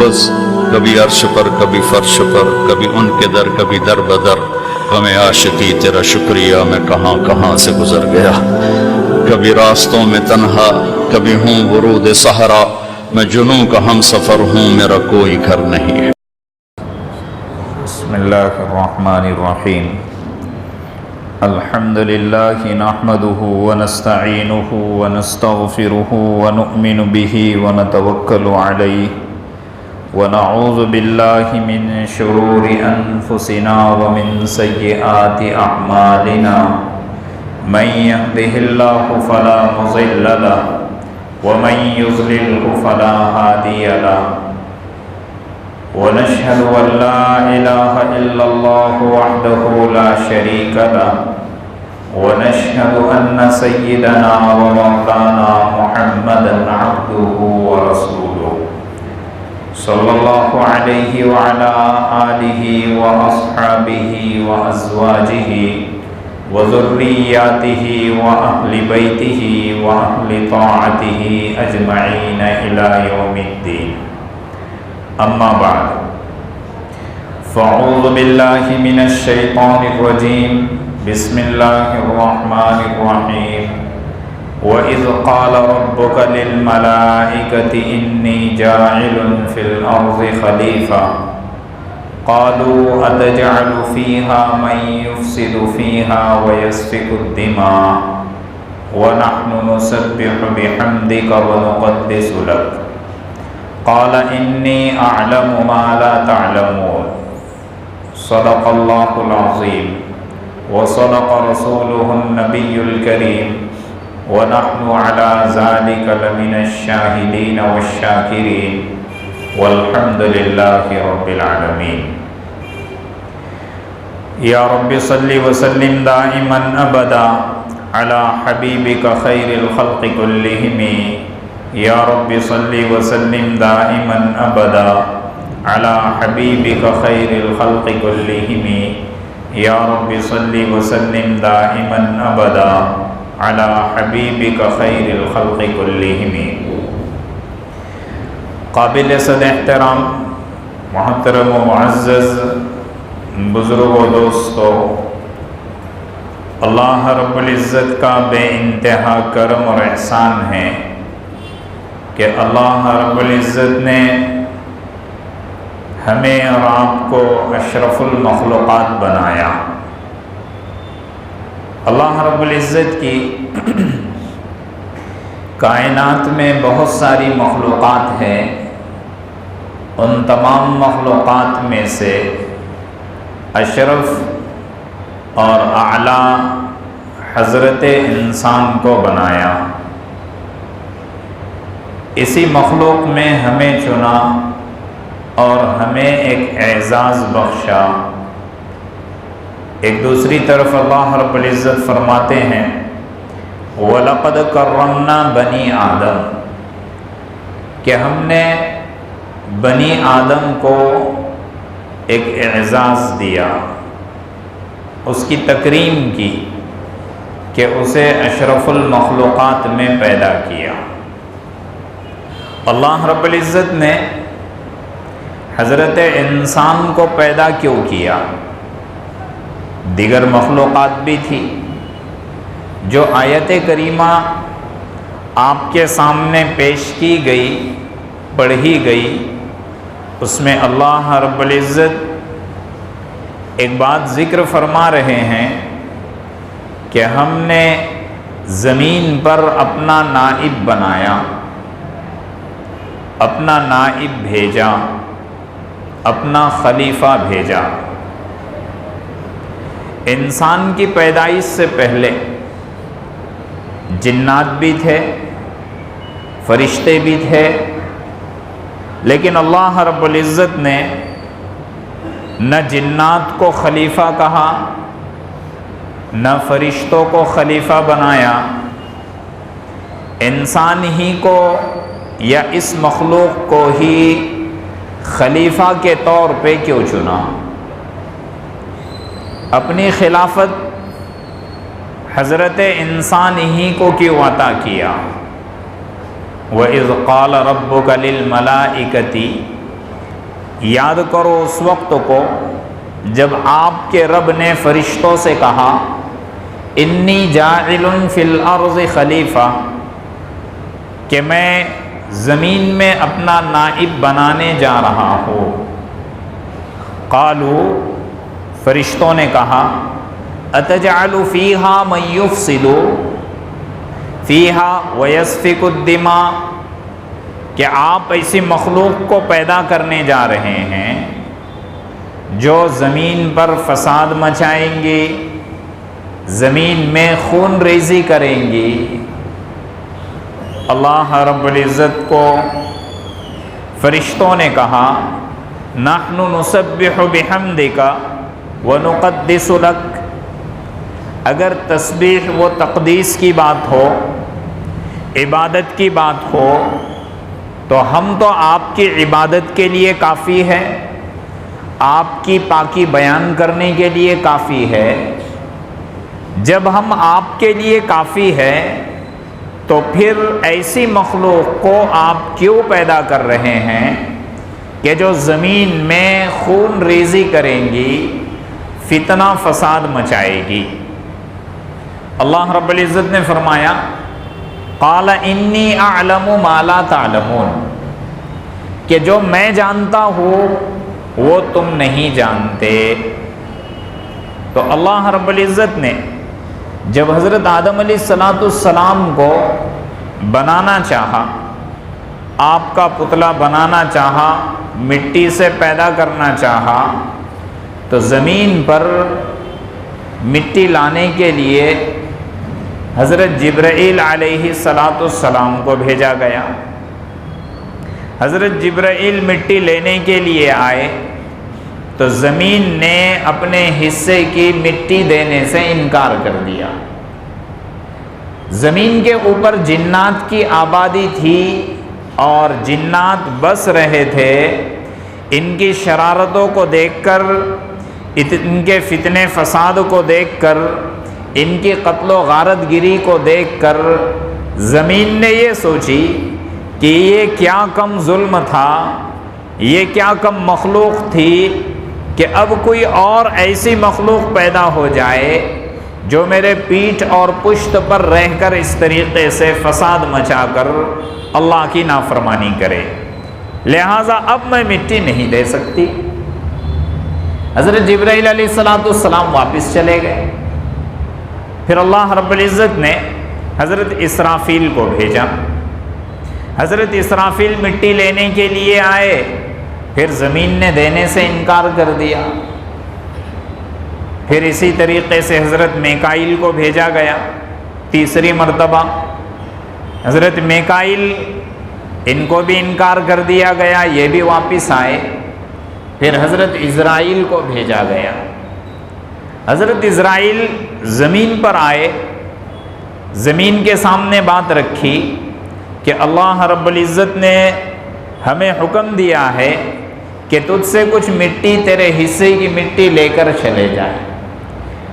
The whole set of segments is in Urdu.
لفظ کبھی عرش پر کبھی فرش پر، کبھی ان کے در کبھی در بدر، غم عاشقی تیرا شکریہ میں کہاں کہاں سے گزر گیا، کبھی راستوں میں تنہا کبھی ہوں ورود صحرا، میں جنوں کا ہم سفر ہوں میرا کوئی گھر نہیں ہے۔ بسم اللہ الرحمن الرحیم، الحمد للہ نحمده ونستعینه ونستغفره ونؤمن به ونتوکل علیہ ونعوذ باللہ من شرور انفسنا ومن سیئات اعمالنا، من يهده اللہ فلا مضل له ومن يضلل فلا هادی له، ونشهد أن لا إله إلا الله وحده لا شريك له، ونشهد أن سيدنا ومولانا محمدا عبده ورسوله صلى الله عليه وعلى آله وأصحابه وأزواجه وذرياته وأهل بيته وأهل طاعته أجمعين إلى يوم الدين، اما بعد فاعوذ باللہ من الشیطان الرجیم، بسم اللہ الرحمن الرحیم، وَإِذْ قَالَ رَبُّكَ لِلْمَلَائِكَةِ إِنِّي جَاعِلٌ فِي الْأَرْضِ خَلِيفَةً قَالُوا أَتَجْعَلُ فِيهَا مَن يُفْسِدُ فِيهَا وَيَسْفِكُ الدِّمَاءَ وَنَحْنُ نُسَبِّحُ بِحَمْدِكَ وَنُقَدِّسُ لَكَ قال انی اعلم ما لا تعلمون، صدق اللہ العظیم وصدق رسولہ النبی الکریم ونحن علی ذلک لمن الشاہدین والشاکرین والحمد للہ رب العالمین۔ یا رب صلی وسلم دائما ابدا علی حبیبک خیر الخلق کلہم، یا رب صلی وسلم دائما ابدا علی حبیبک خیر الخلق کلہم، یا رب صلی وسلم دائما ابدا علی حبیبک خیر الخلق کلہم۔ قابل صد احترام محترم و معزز بزرگ و دوستو، اللہ رب العزت کا بے انتہا کرم اور احسان ہے کہ اللہ رب العزت نے ہمیں اور آپ کو اشرف المخلوقات بنایا۔ اللہ رب العزت کی کائنات میں بہت ساری مخلوقات ہیں، ان تمام مخلوقات میں سے اشرف اور اعلیٰ حضرت انسان کو بنایا، اسی مخلوق میں ہمیں چنا اور ہمیں ایک اعزاز بخشا۔ ایک دوسری طرف اللہ رب العزت فرماتے ہیں وَلَقَدْ كَرَّمْنَا بَنِي آدم، کہ ہم نے بنی آدم کو ایک اعزاز دیا، اس کی تکریم کی کہ اسے اشرف المخلوقات میں پیدا کیا۔ اللہ رب العزت نے حضرت انسان کو پیدا کیوں کیا؟ دیگر مخلوقات بھی تھی، جو آیت کریمہ آپ کے سامنے پیش کی گئی، پڑھی گئی، اس میں اللہ رب العزت ایک بات ذکر فرما رہے ہیں کہ ہم نے زمین پر اپنا نائب بنایا، اپنا نائب بھیجا، اپنا خلیفہ بھیجا۔ انسان کی پیدائش سے پہلے جنات بھی تھے، فرشتے بھی تھے، لیکن اللہ رب العزت نے نہ جنات کو خلیفہ کہا، نہ فرشتوں کو خلیفہ بنایا، انسان ہی کو یا اس مخلوق کو ہی خلیفہ کے طور پہ کیوں چنا؟ اپنی خلافت حضرت انسان ہی کو کیوں عطا کیا؟ وَإِذْ قَالَ رَبُّكَ لِلْمَلَائِكَةِ یاد کرو اس وقت کو جب آپ کے رب نے فرشتوں سے کہا انی جاعل فی الارض خلیفہ، کہ میں زمین میں اپنا نائب بنانے جا رہا ہوں۔ قالوا، فرشتوں نے کہا اتجعل فیہا من یفسد فیہا ویسفک الدماء، کہ آپ ایسی مخلوق کو پیدا کرنے جا رہے ہیں جو زمین پر فساد مچائیں گی، زمین میں خون ریزی کریں گی۔ اللہ رب العزت کو فرشتوں نے کہا نحن نسبح بحمدک ونقدس لک، اگر تسبیح و تقدیس کی بات ہو، عبادت کی بات ہو، تو ہم تو آپ کی عبادت کے لیے کافی ہے، آپ کی پاکی بیان کرنے کے لیے کافی ہے۔ جب ہم آپ کے لیے کافی ہے تو پھر ایسی مخلوق کو آپ کیوں پیدا کر رہے ہیں کہ جو زمین میں خون ریزی کریں گی، فتنہ فساد مچائے گی۔ اللہ رب العزت نے فرمایا قال انی اعلم ما لا تعلمون، کہ جو میں جانتا ہوں وہ تم نہیں جانتے۔ تو اللہ رب العزت نے جب حضرت آدم علیہ السلام کو بنانا چاہا، آپ کا پتلا بنانا چاہا، مٹی سے پیدا کرنا چاہا، تو زمین پر مٹی لانے کے لیے حضرت جبرائیل علیہ السلام کو بھیجا گیا۔ حضرت جبرائیل مٹی لینے کے لیے آئے تو زمین نے اپنے حصے کی مٹی دینے سے انکار کر دیا۔ زمین کے اوپر جنات کی آبادی تھی اور جنات بس رہے تھے۔ ان کی شرارتوں کو دیکھ کر، ان کے فتنے فساد کو دیکھ کر، ان کی قتل و غارت گری کو دیکھ کر زمین نے یہ سوچی کہ یہ کیا کم ظلم تھا، یہ کیا کم مخلوق تھی کہ اب کوئی اور ایسی مخلوق پیدا ہو جائے جو میرے پیٹھ اور پشت پر رہ کر اس طریقے سے فساد مچا کر اللہ کی نافرمانی کرے، لہٰذا اب میں مٹی نہیں دے سکتی۔ حضرت جبرائیل علیہ السلام واپس چلے گئے۔ پھر اللہ رب العزت نے حضرت اسرافیل کو بھیجا۔ حضرت اسرافیل مٹی لینے کے لیے آئے، پھر زمین نے دینے سے انکار کر دیا۔ پھر اسی طریقے سے حضرت میکائیل کو بھیجا گیا تیسری مرتبہ۔ حضرت میکائیل، ان کو بھی انکار کر دیا گیا، یہ بھی واپس آئے۔ پھر حضرت عزرائیل کو بھیجا گیا۔ حضرت عزرائیل زمین پر آئے، زمین کے سامنے بات رکھی کہ اللہ رب العزت نے ہمیں حکم دیا ہے کہ تجھ سے کچھ مٹی، تیرے حصے کی مٹی لے کر چلے جائے،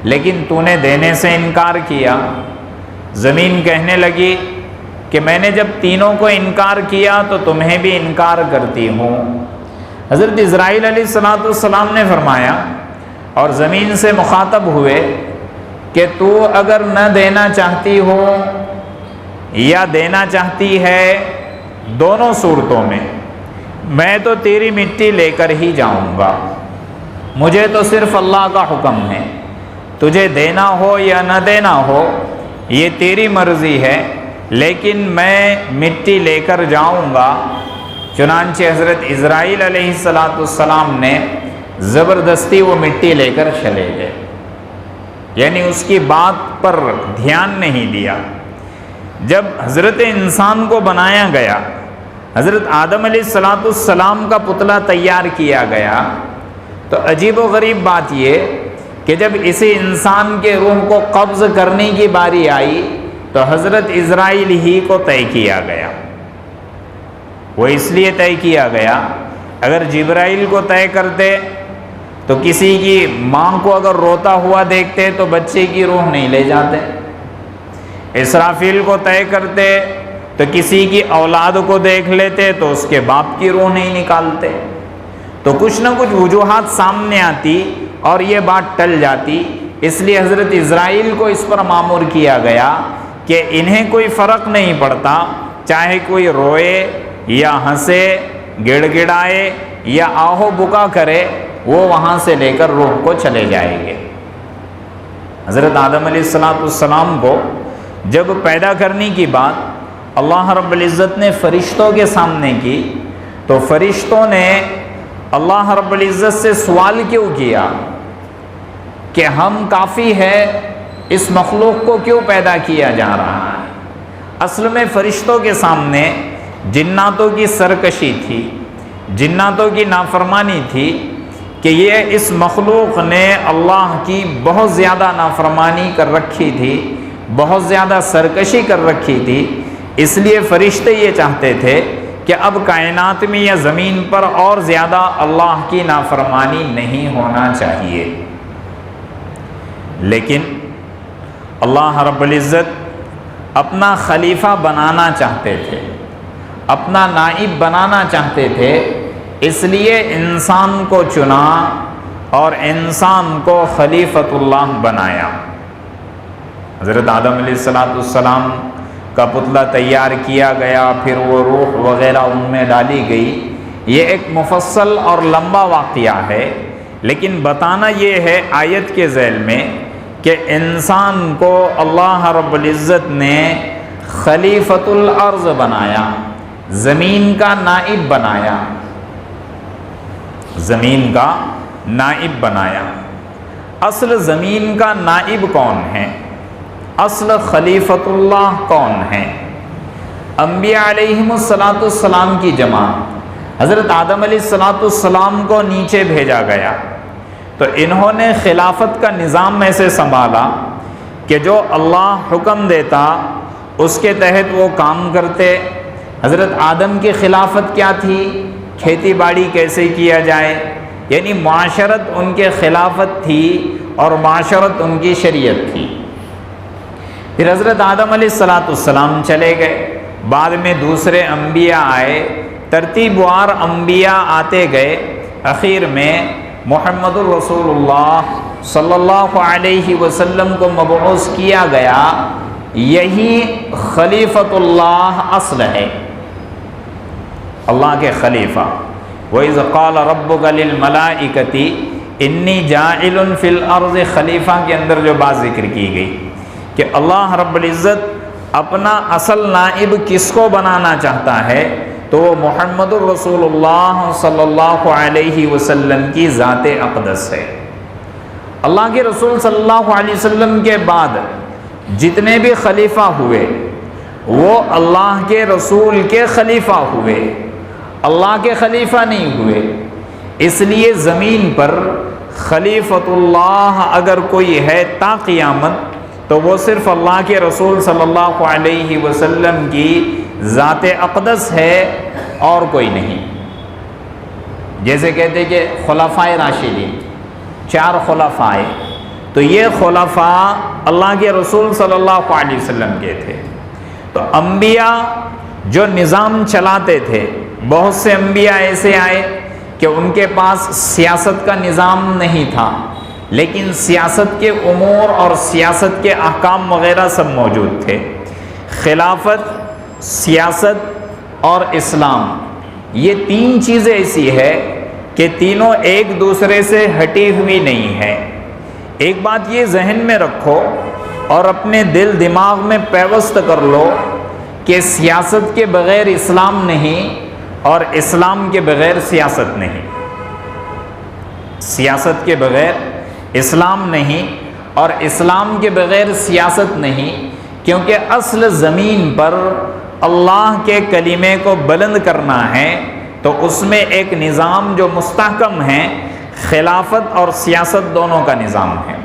لیکن تو نے دینے سے انکار کیا۔ زمین کہنے لگی کہ میں نے جب تینوں کو انکار کیا تو تمہیں بھی انکار کرتی ہوں۔ حضرت عزرائیل علیہ السلام نے فرمایا اور زمین سے مخاطب ہوئے کہ تو اگر نہ دینا چاہتی ہو یا دینا چاہتی ہے، دونوں صورتوں میں تو تیری مٹی لے کر ہی جاؤں گا، مجھے تو صرف اللہ کا حکم ہے، تجھے دینا ہو یا نہ دینا ہو یہ تیری مرضی ہے، لیکن میں مٹی لے کر جاؤں گا۔ چنانچہ حضرت عزرائیل علیہ السلام نے زبردستی وہ مٹی لے کر چلے گئے، یعنی اس کی بات پر دھیان نہیں دیا۔ جب حضرت انسان کو بنایا گیا، حضرت آدم علیہ السلام کا پتلا تیار کیا گیا، تو عجیب و غریب بات یہ کہ جب اسی انسان کے روح کو قبض کرنے کی باری آئی تو حضرت عزرائیل ہی کو طے کیا گیا۔ وہ اس لیے طے کیا گیا، اگر جبرائیل کو طے کرتے تو کسی کی ماں کو اگر روتا ہوا دیکھتے تو بچے کی روح نہیں لے جاتے، اسرافیل کو طے کرتے تو کسی کی اولاد کو دیکھ لیتے تو اس کے باپ کی روح نہیں نکالتے، تو کچھ نہ کچھ وجوہات سامنے آتی اور یہ بات ٹل جاتی، اس لیے حضرت اسرائیل کو اس پر مامور کیا گیا کہ انہیں کوئی فرق نہیں پڑتا، چاہے کوئی روئے یا ہنسے، گڑ گڑائے یا آہو بکا کرے، وہ وہاں سے لے کر روح کو چلے جائیں گے۔ حضرت آدم علیہ السلام کو جب پیدا کرنے کی بات اللہ رب العزت نے فرشتوں کے سامنے کی، تو فرشتوں نے اللہ رب العزت سے سوال کیوں کیا کہ ہم کافی ہے، اس مخلوق کو کیوں پیدا کیا جا رہا ہے؟ اصل میں فرشتوں کے سامنے جناتوں کی سرکشی تھی، جناتوں کی نافرمانی تھی کہ یہ اس مخلوق نے اللہ کی بہت زیادہ نافرمانی کر رکھی تھی، بہت زیادہ سرکشی کر رکھی تھی، اس لیے فرشتے یہ چاہتے تھے کہ اب کائنات میں یا زمین پر اور زیادہ اللہ کی نافرمانی نہیں ہونا چاہیے۔ لیکن اللہ رب العزت اپنا خلیفہ بنانا چاہتے تھے، اپنا نائب بنانا چاہتے تھے، اس لیے انسان کو چنا اور انسان کو خلیفۃ اللہ بنایا۔ حضرت آدم علیہ السلام کا پتلہ تیار کیا گیا، پھر وہ روح وغیرہ ان میں ڈالی گئی۔ یہ ایک مفصل اور لمبا واقعہ ہے، لیکن بتانا یہ ہے آیت کے ذیل میں کہ انسان کو اللہ رب العزت نے خلیفۃ الارض بنایا، زمین کا نائب بنایا، زمین کا نائب بنایا۔ اصل زمین کا نائب کون ہے؟ اصل خلیفۃ اللہ کون ہے؟ انبیاء علیہم السلام کی جماعت۔ حضرت آدم علیہ السلام کو نیچے بھیجا گیا تو انہوں نے خلافت کا نظام ایسے سنبھالا کہ جو اللہ حکم دیتا اس کے تحت وہ کام کرتے۔ حضرت آدم کی خلافت کیا تھی؟ کھیتی باڑی کیسے کیا جائے، یعنی معاشرت ان کے خلافت تھی اور معاشرت ان کی شریعت تھی۔ پھر حضرت آدم علیہ السلام چلے گئے، بعد میں دوسرے انبیاء آئے، ترتیب وار انبیاء آتے گئے، اخیر میں محمد الرسول اللہ صلی اللہ علیہ وسلم کو مبعوث کیا گیا۔ یہی خلیفۃ اللہ اصل ہے، اللہ کے خلیفہ۔ وَإِذْ قَالَ رَبُّكَ لِلْمَلَائِكَةِ إِنِّي جَاعِلٌ فِي الْأَرْضِ خلیفہ کے اندر جو بات ذکر کی گئی کہ اللہ رب العزت اپنا اصل نائب کس کو بنانا چاہتا ہے، تو وہ محمد الرسول اللہ صلی اللہ علیہ وسلم کی ذات اقدس ہے۔ اللہ کے رسول صلی اللہ علیہ وسلم کے بعد جتنے بھی خلیفہ ہوئے وہ اللہ کے رسول کے خلیفہ ہوئے، اللہ کے خلیفہ نہیں ہوئے۔ اس لیے زمین پر خلیفۃ اللہ اگر کوئی ہے تا قیامت تو وہ صرف اللہ کے رسول صلی اللہ علیہ وسلم کی ذات اقدس ہے اور کوئی نہیں۔ جیسے کہتے کہ خلفائے راشدین، 4 خلفاء، تو یہ خلفاء اللہ کے رسول صلی اللہ علیہ وسلم کے تھے۔ تو انبیاء جو نظام چلاتے تھے، بہت سے انبیاء ایسے آئے کہ ان کے پاس سیاست کا نظام نہیں تھا، لیکن سیاست کے امور اور سیاست کے احکام وغیرہ سب موجود تھے۔ خلافت، سیاست اور اسلام، یہ 3 چیزیں ایسی ہے کہ تینوں ایک دوسرے سے ہٹی ہوئی نہیں ہے۔ ایک بات یہ ذہن میں رکھو اور اپنے دل دماغ میں پیوست کر لو کہ سیاست کے بغیر اسلام نہیں اور اسلام کے بغیر سیاست نہیں، سیاست کے بغیر اسلام نہیں اور اسلام کے بغیر سیاست نہیں، کیونکہ اصل زمین پر اللہ کے کلمے کو بلند کرنا ہے تو اس میں ایک نظام جو مستحکم ہے، خلافت اور سیاست دونوں کا نظام ہے۔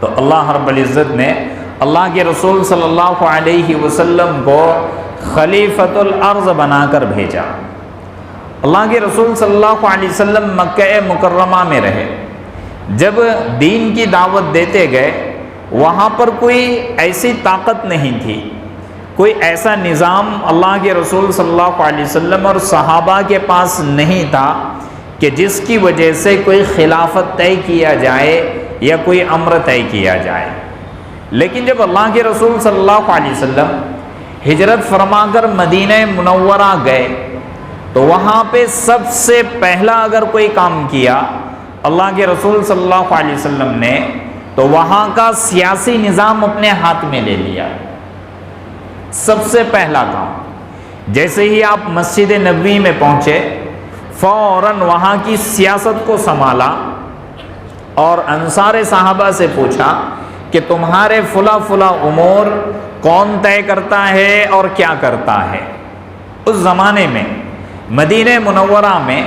تو اللہ رب العزت نے اللہ کے رسول صلی اللہ علیہ وسلم کو خلیفۃ الارض بنا کر بھیجا۔ اللہ کے رسول صلی اللہ علیہ وسلم مکہ مکرمہ میں رہے، جب دین کی دعوت دیتے گئے وہاں پر کوئی ایسی طاقت نہیں تھی، کوئی ایسا نظام اللہ کے رسول صلی اللہ علیہ وسلم اور صحابہ کے پاس نہیں تھا کہ جس کی وجہ سے کوئی خلافت طے کیا جائے یا کوئی امر طے کیا جائے۔ لیکن جب اللہ کے رسول صلی اللہ علیہ وسلم ہجرت فرما کر مدینہ منورہ گئے تو وہاں پہ سب سے پہلا اگر کوئی کام کیا اللہ کے رسول صلی اللہ علیہ وسلم نے تو وہاں کا سیاسی نظام اپنے ہاتھ میں لے لیا۔ سب سے پہلا کام، جیسے ہی آپ مسجد نبوی میں پہنچے فوراً وہاں کی سیاست کو سنبھالا اور انصار صحابہ سے پوچھا کہ تمہارے فلاں فلاں امور کون طے کرتا ہے اور کیا کرتا ہے۔ اس زمانے میں مدینہ منورہ میں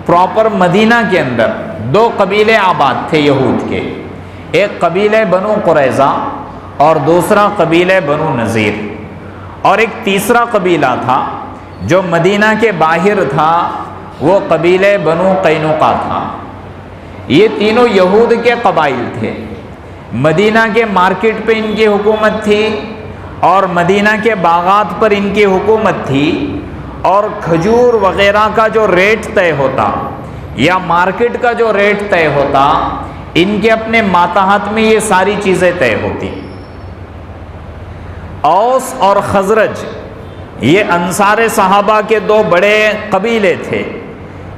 پراپر مدینہ کے اندر دو قبیلے آباد تھے یہود کے، ایک قبیلہ بنو قریظہ اور دوسرا قبیلہ بنو نذیر، اور ایک تیسرا قبیلہ تھا جو مدینہ کے باہر تھا، وہ قبیلہ بنو قینقاع تھا۔ یہ تینوں یہود کے قبائل تھے۔ مدینہ کے مارکیٹ پہ ان کی حکومت تھی اور مدینہ کے باغات پر ان کی حکومت تھی، اور کھجور وغیرہ کا جو ریٹ طے ہوتا یا مارکیٹ کا جو ریٹ طے ہوتا، ان کے اپنے ماتحت میں یہ ساری چیزیں طے ہوتی۔ اوس اور خزرج یہ انصار صحابہ کے دو بڑے قبیلے تھے،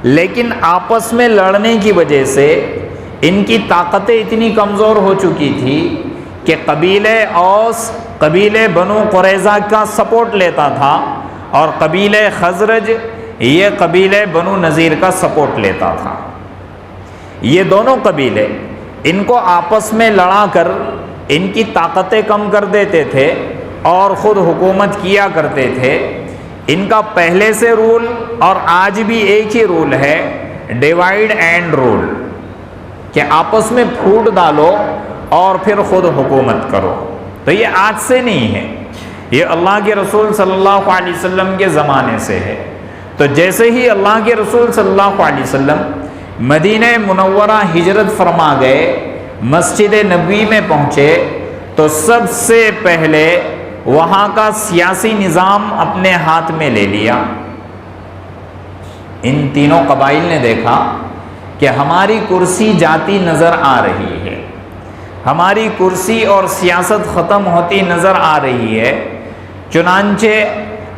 لیکن آپس میں لڑنے کی وجہ سے ان کی طاقتیں اتنی کمزور ہو چکی تھی کہ قبیلہ اوس قبیلہ بنو قریظہ کا سپورٹ لیتا تھا اور قبیلہ خزرج یہ قبیلہ بنو نذیر کا سپورٹ لیتا تھا۔ یہ دونوں قبیلے ان کو آپس میں لڑا کر ان کی طاقتیں کم کر دیتے تھے اور خود حکومت کیا کرتے تھے۔ ان کا پہلے سے رول اور آج بھی ایک ہی رول ہے، ڈیوائیڈ اینڈ رول، کہ آپس میں پھوٹ ڈالو اور پھر خود حکومت کرو۔ تو یہ آج سے نہیں ہے، یہ اللہ کے رسول صلی اللہ علیہ وسلم کے زمانے سے ہے۔ تو جیسے ہی اللہ کے رسول صلی اللہ علیہ وسلم مدینہ منورہ ہجرت فرما گئے، مسجد نبوی میں پہنچے تو سب سے پہلے وہاں کا سیاسی نظام اپنے ہاتھ میں لے لیا۔ ان تینوں قبائل نے دیکھا کہ ہماری کرسی جاتی نظر آ رہی ہے، ہماری کرسی اور سیاست ختم ہوتی نظر آ رہی ہے، چنانچہ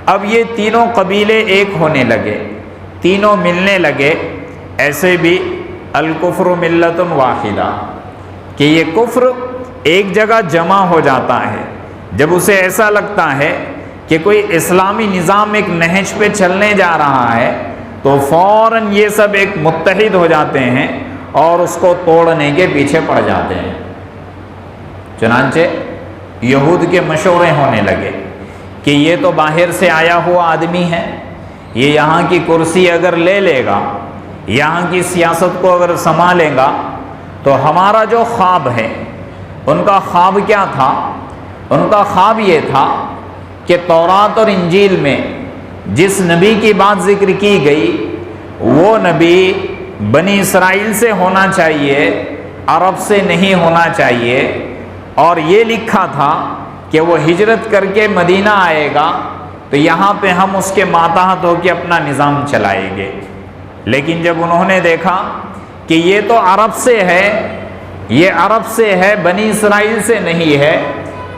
اب یہ تینوں قبیلے ایک ہونے لگے، تینوں ملنے لگے۔ ایسے بھی الکفر ملت واحدہ، کہ یہ کفر ایک جگہ جمع ہو جاتا ہے جب اسے ایسا لگتا ہے کہ کوئی اسلامی نظام ایک نہج پہ چلنے جا رہا ہے تو فوراً یہ سب ایک متحد ہو جاتے ہیں اور اس کو توڑنے کے پیچھے پڑ جاتے ہیں۔ چنانچہ یہود کے مشورے ہونے لگے کہ یہ تو باہر سے آیا ہوا آدمی ہے، یہ یہاں کی کرسی اگر لے لے گا، یہاں کی سیاست کو اگر سنبھالے گا تو ہمارا جو خواب ہے، ان کا خواب کیا تھا؟ ان کا خواب یہ تھا کہ تورات اور انجیل میں جس نبی کی بات ذکر کی گئی وہ نبی بنی اسرائیل سے ہونا چاہیے، عرب سے نہیں ہونا چاہیے، اور یہ لکھا تھا کہ وہ ہجرت کر کے مدینہ آئے گا تو یہاں پہ ہم اس کے ماتحت ہو کے اپنا نظام چلائیں گے۔ لیکن جب انہوں نے دیکھا کہ یہ تو عرب سے ہے، یہ عرب سے ہے، بنی اسرائیل سے نہیں ہے،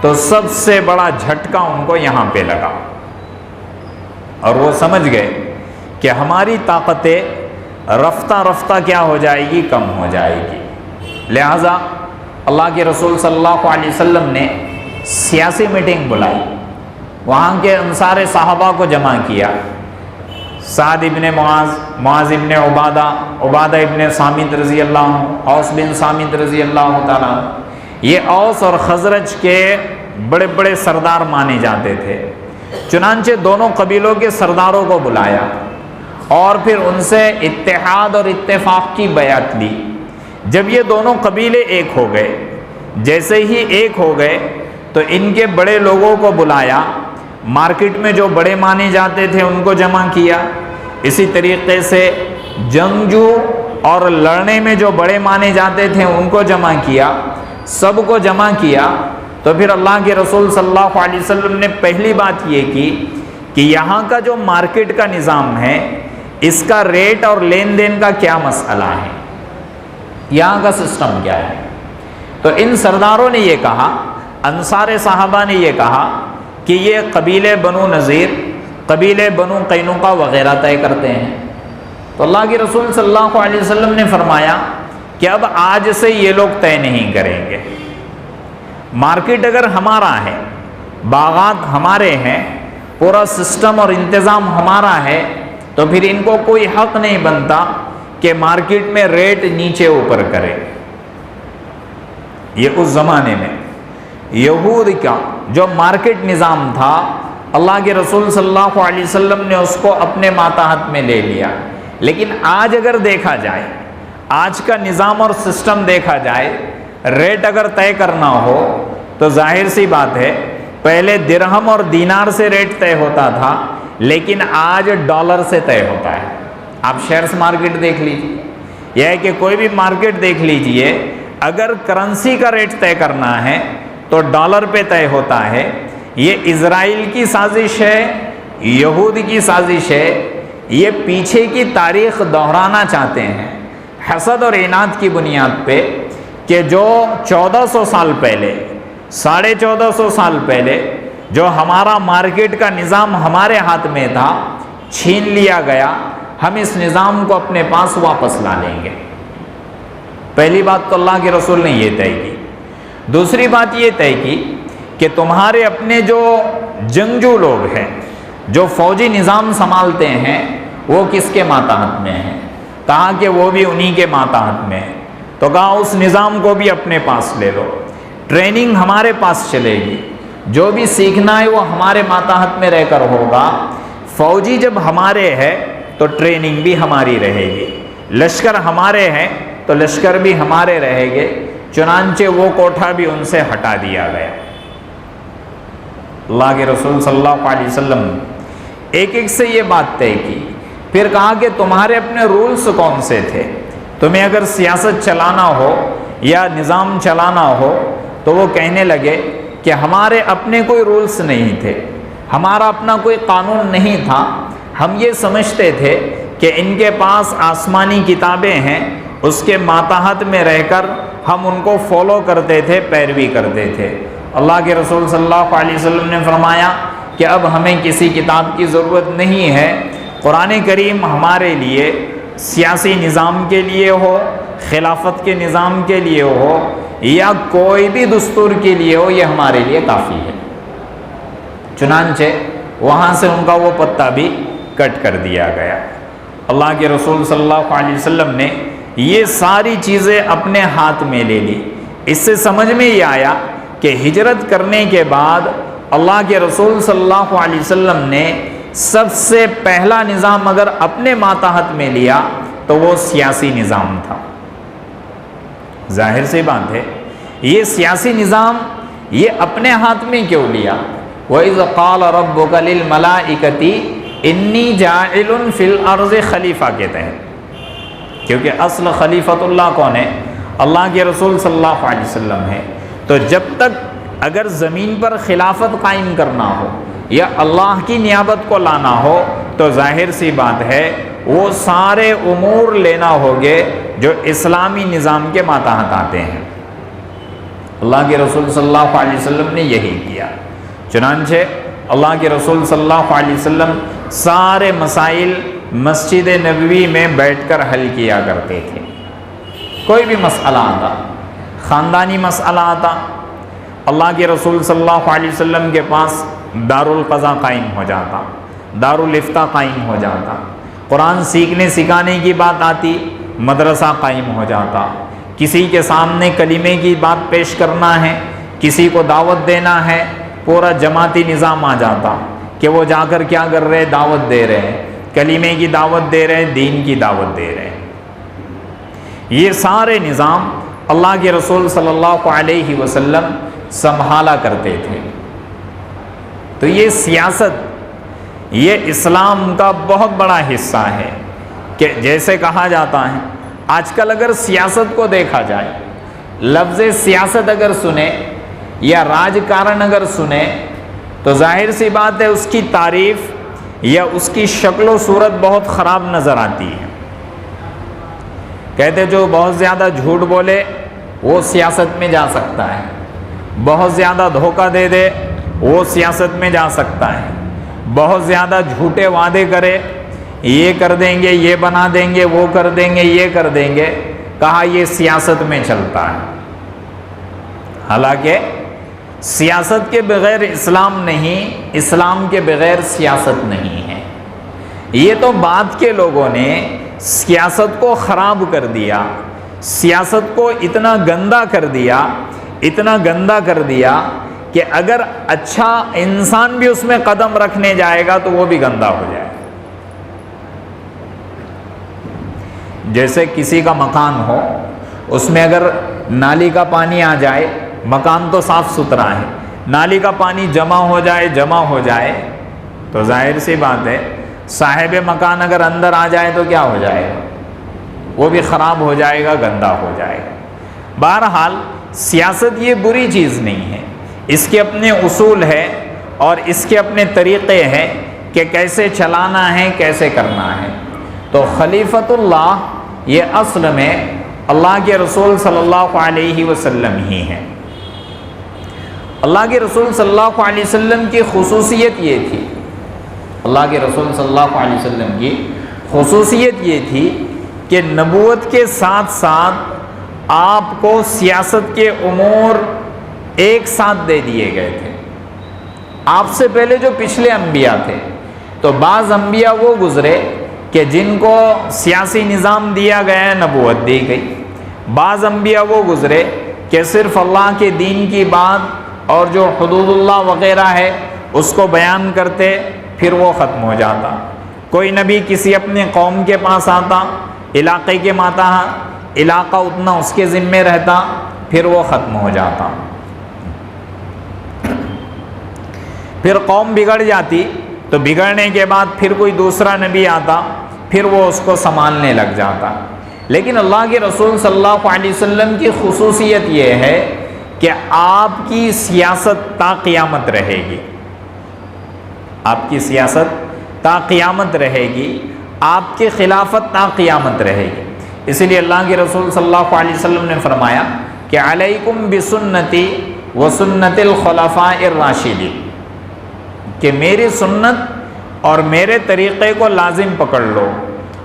تو سب سے بڑا جھٹکا ان کو یہاں پہ لگا اور وہ سمجھ گئے کہ ہماری طاقتیں رفتہ رفتہ کیا ہو جائے گی؟ کم ہو جائے گی۔ لہٰذا اللہ کے رسول صلی اللہ علیہ وسلم نے سیاسی میٹنگ بلائی، وہاں کے انصار صحابہ کو جمع کیا، سعد ابن معاذ، معاذ ابن عبادہ، عبادہ ابن صامت رضی اللہ عنہ، اوس بن صامت رضی اللہ تعالیٰ عنہ، یہ اوس اور خزرج کے بڑے بڑے سردار مانے جاتے تھے۔ چنانچہ دونوں قبیلوں کے سرداروں کو بلایا اور پھر ان سے اتحاد اور اتفاق کی بیعت لی۔ جب یہ دونوں قبیلے ایک ہو گئے، جیسے ہی ایک ہو گئے تو ان کے بڑے لوگوں کو بلایا، مارکیٹ میں جو بڑے مانے جاتے تھے ان کو جمع کیا، اسی طریقے سے جنگجو اور لڑنے میں جو بڑے مانے جاتے تھے ان کو جمع کیا، سب کو جمع کیا تو پھر اللہ کے رسول صلی اللہ علیہ وسلم نے پہلی بات یہ کی کہ یہاں کا جو مارکیٹ کا نظام ہے اس کا ریٹ اور لین دین کا کیا مسئلہ ہے، یہاں کا سسٹم کیا ہے۔ تو ان سرداروں نے یہ کہا، انصار صحابہ نے یہ کہا کہ یہ قبیلے بنو نذیر، قبیلے بنو قینقاع وغیرہ طے کرتے ہیں۔ تو اللہ کے رسول صلی اللہ علیہ وسلم نے فرمایا کہ اب آج سے یہ لوگ طے نہیں کریں گے، مارکیٹ اگر ہمارا ہے، باغات ہمارے ہیں، پورا سسٹم اور انتظام ہمارا ہے، تو پھر ان کو کوئی حق نہیں بنتا کہ مارکیٹ میں ریٹ نیچے اوپر کرے۔ یہ اس زمانے میں یہود کا جو مارکیٹ نظام تھا، اللہ کے رسول صلی اللہ علیہ وسلم نے اس کو اپنے ماتحت میں لے لیا۔ لیکن آج اگر دیکھا جائے، آج کا نظام اور سسٹم دیکھا جائے، ریٹ اگر طے کرنا ہو تو ظاہر سی بات ہے پہلے درہم اور دینار سے ریٹ طے ہوتا تھا، لیکن آج ڈالر سے طے ہوتا ہے۔ آپ شیئرز مارکیٹ دیکھ لیجئے، یہ ہے کہ کوئی بھی مارکیٹ دیکھ لیجئے، اگر کرنسی کا ریٹ طے کرنا ہے تو ڈالر پہ طے ہوتا ہے۔ یہ اسرائیل کی سازش ہے، یہود کی سازش ہے، یہ پیچھے کی تاریخ دہرانا چاہتے ہیں حسد اور اناد کی بنیاد پہ، کہ جو 1400 سال پہلے، 1450 سال پہلے جو ہمارا مارکیٹ کا نظام ہمارے ہاتھ میں تھا، چھین لیا گیا، ہم اس نظام کو اپنے پاس واپس لا لیں گے۔ پہلی بات تو اللہ کے رسول نے یہ طے کی۔ دوسری بات یہ طے کی کہ تمہارے اپنے جو جنگجو لوگ ہیں، جو فوجی نظام سنبھالتے ہیں، وہ کس کے ماتحت میں ہیں؟ کہا کہ وہ بھی انہی کے ماتحت میں ہیں۔ تو کہا اس نظام کو بھی اپنے پاس لے لو، ٹریننگ ہمارے پاس چلے گی، جو بھی سیکھنا ہے وہ ہمارے ماتحت میں رہ کر ہوگا۔ فوجی جب ہمارے ہیں تو ٹریننگ بھی ہماری رہے گی، لشکر ہمارے ہیں تو لشکر بھی ہمارے رہے گے۔ چنانچہ وہ کوٹھا بھی ان سے ہٹا دیا گیا۔ اللہ کے رسول صلی اللہ علیہ وسلم ایک ایک سے یہ بات طے کی۔ پھر کہا کہ تمہارے اپنے رولز کون سے تھے؟ تمہیں اگر سیاست چلانا ہو یا نظام چلانا ہو تو وہ کہنے لگے کہ ہمارے اپنے کوئی رولز نہیں تھے، ہمارا اپنا کوئی قانون نہیں تھا۔ ہم یہ سمجھتے تھے کہ ان کے پاس آسمانی کتابیں ہیں، اس کے ماتحت میں رہ کر ہم ان کو فالو کرتے تھے، پیروی کرتے تھے۔ اللہ کے رسول صلی اللہ علیہ وسلم نے فرمایا کہ اب ہمیں کسی کتاب کی ضرورت نہیں ہے، قرآن کریم ہمارے لیے سیاسی نظام کے لیے ہو، خلافت کے نظام کے لیے ہو یا کوئی بھی دستور کے لیے ہو، یہ ہمارے لیے کافی ہے۔ چنانچہ وہاں سے ان کا وہ پتہ بھی کٹ کر دیا گیا۔ اللہ کے رسول صلی اللہ علیہ وسلم نے یہ ساری چیزیں اپنے ہاتھ میں لے لی۔ اس سے سمجھ میں یہ آیا کہ ہجرت کرنے کے بعد اللہ کے رسول صلی اللہ علیہ وسلم نے سب سے پہلا نظام اگر اپنے ماتحت میں لیا تو وہ سیاسی نظام تھا۔ ظاہر سی بات ہے یہ سیاسی نظام یہ اپنے ہاتھ میں کیوں لیا؟ وَإِذْ قَالَ رَبُّكَ لِلْمَلَائِكَةِ إِنِّي جَاعِلٌ فِي الْأَرْضِ خلیفہ کہتے ہیں، کیونکہ اصل خلیفۃ اللہ کون ہے؟ اللہ کے رسول صلی اللہ علیہ وسلم ہے۔ تو جب تک اگر زمین پر خلافت قائم کرنا ہو یا اللہ کی نیابت کو لانا ہو تو ظاہر سی بات ہے وہ سارے امور لینا ہوگے جو اسلامی نظام کے ماتحت آتے ہیں۔ اللہ کے رسول صلی اللہ علیہ وسلم نے یہی کیا۔ چنانچہ اللہ کے رسول صلی اللہ علیہ وسلم سارے مسائل مسجد نبوی میں بیٹھ کر حل کیا کرتے تھے۔ کوئی بھی مسئلہ آتا، خاندانی مسئلہ آتا، اللہ کے رسول صلی اللہ علیہ وسلم کے پاس دارالقضاء قائم ہو جاتا، دارالافتاء قائم ہو جاتا، قرآن سیکھنے سکھانے کی بات آتی، مدرسہ قائم ہو جاتا، کسی کے سامنے کلمے کی بات پیش کرنا ہے، کسی کو دعوت دینا ہے، پورا جماعتی نظام آ جاتا کہ وہ جا کر کیا کر رہے؟ دعوت دے رہے ہیں، کلمے کی دعوت دے رہے ہیں، دین کی دعوت دے رہے ہیں۔ یہ سارے نظام اللہ کے رسول صلی اللہ علیہ وسلم سنبھالا کرتے تھے۔ تو یہ سیاست یہ اسلام کا بہت بڑا حصہ ہے کہ جیسے کہا جاتا ہے آج کل اگر سیاست کو دیکھا جائے، لفظ سیاست اگر سنے یا راج کارن اگر سنے تو ظاہر سی بات ہے اس کی تعریف یا اس کی شکل و صورت بہت خراب نظر آتی ہے۔ کہتے جو بہت زیادہ جھوٹ بولے وہ سیاست میں جا سکتا ہے، بہت زیادہ دھوکہ دے دے وہ سیاست میں جا سکتا ہے، بہت زیادہ جھوٹے وعدے کرے، یہ کر دیں گے، یہ بنا دیں گے، وہ کر دیں گے، یہ کر دیں گے، کہا یہ سیاست میں چلتا ہے۔ حالانکہ سیاست کے بغیر اسلام نہیں، اسلام کے بغیر سیاست نہیں ہے۔ یہ تو بعد کے لوگوں نے سیاست کو خراب کر دیا، سیاست کو اتنا گندا کر دیا، اتنا گندا کر دیا کہ اگر اچھا انسان بھی اس میں قدم رکھنے جائے گا تو وہ بھی گندا ہو جائے۔ جیسے کسی کا مکان ہو، اس میں اگر نالی کا پانی آ جائے، مکان تو صاف ستھرا ہے، نالی کا پانی جمع ہو جائے تو ظاہر سی بات ہے صاحب مکان اگر اندر آ جائے تو کیا ہو جائے گا؟ وہ بھی خراب ہو جائے گا، گندا ہو جائے گا۔ بہرحال سیاست یہ بری چیز نہیں ہے، اس کے اپنے اصول ہے اور اس کے اپنے طریقے ہیں کہ کیسے چلانا ہے، کیسے کرنا ہے۔ تو خلیفۃ اللہ یہ اصل میں اللہ کے رسول صلی اللہ علیہ وسلم ہی ہیں۔ اللہ کے رسول صلی اللہ علیہ وسلم کی خصوصیت یہ تھی، اللہ کے رسول صلی اللہ علیہ وسلم کی خصوصیت یہ تھی کہ نبوت کے ساتھ ساتھ آپ کو سیاست کے امور ایک ساتھ دے دیے گئے تھے۔ آپ سے پہلے جو پچھلے انبیاء تھے تو بعض انبیاء وہ گزرے کہ جن کو سیاسی نظام دیا گیا ہے، نبوت دی گئی۔ بعض انبیاء وہ گزرے کہ صرف اللہ کے دین کی بات اور جو حدود اللہ وغیرہ ہے اس کو بیان کرتے، پھر وہ ختم ہو جاتا۔ کوئی نبی کسی اپنے قوم کے پاس آتا، علاقے کے ماتا، علاقہ اتنا اس کے ذمہ رہتا، پھر وہ ختم ہو جاتا۔ پھر قوم بگڑ جاتی تو بگڑنے کے بعد پھر کوئی دوسرا نبی آتا، پھر وہ اس کو سنبھالنے لگ جاتا۔ لیکن اللہ کے رسول صلی اللہ علیہ وسلم کی خصوصیت یہ ہے کہ آپ کی سیاست تا قیامت رہے گی، آپ کی سیاست تا قیامت رہے گی، آپ کی خلافت تا قیامت رہے گی۔ اس لیے اللہ کے رسول صلی اللہ علیہ وسلم نے فرمایا کہ علیکم بسنتی و سنت الخلفاء الراشدین، کہ میری سنت اور میرے طریقے کو لازم پکڑ لو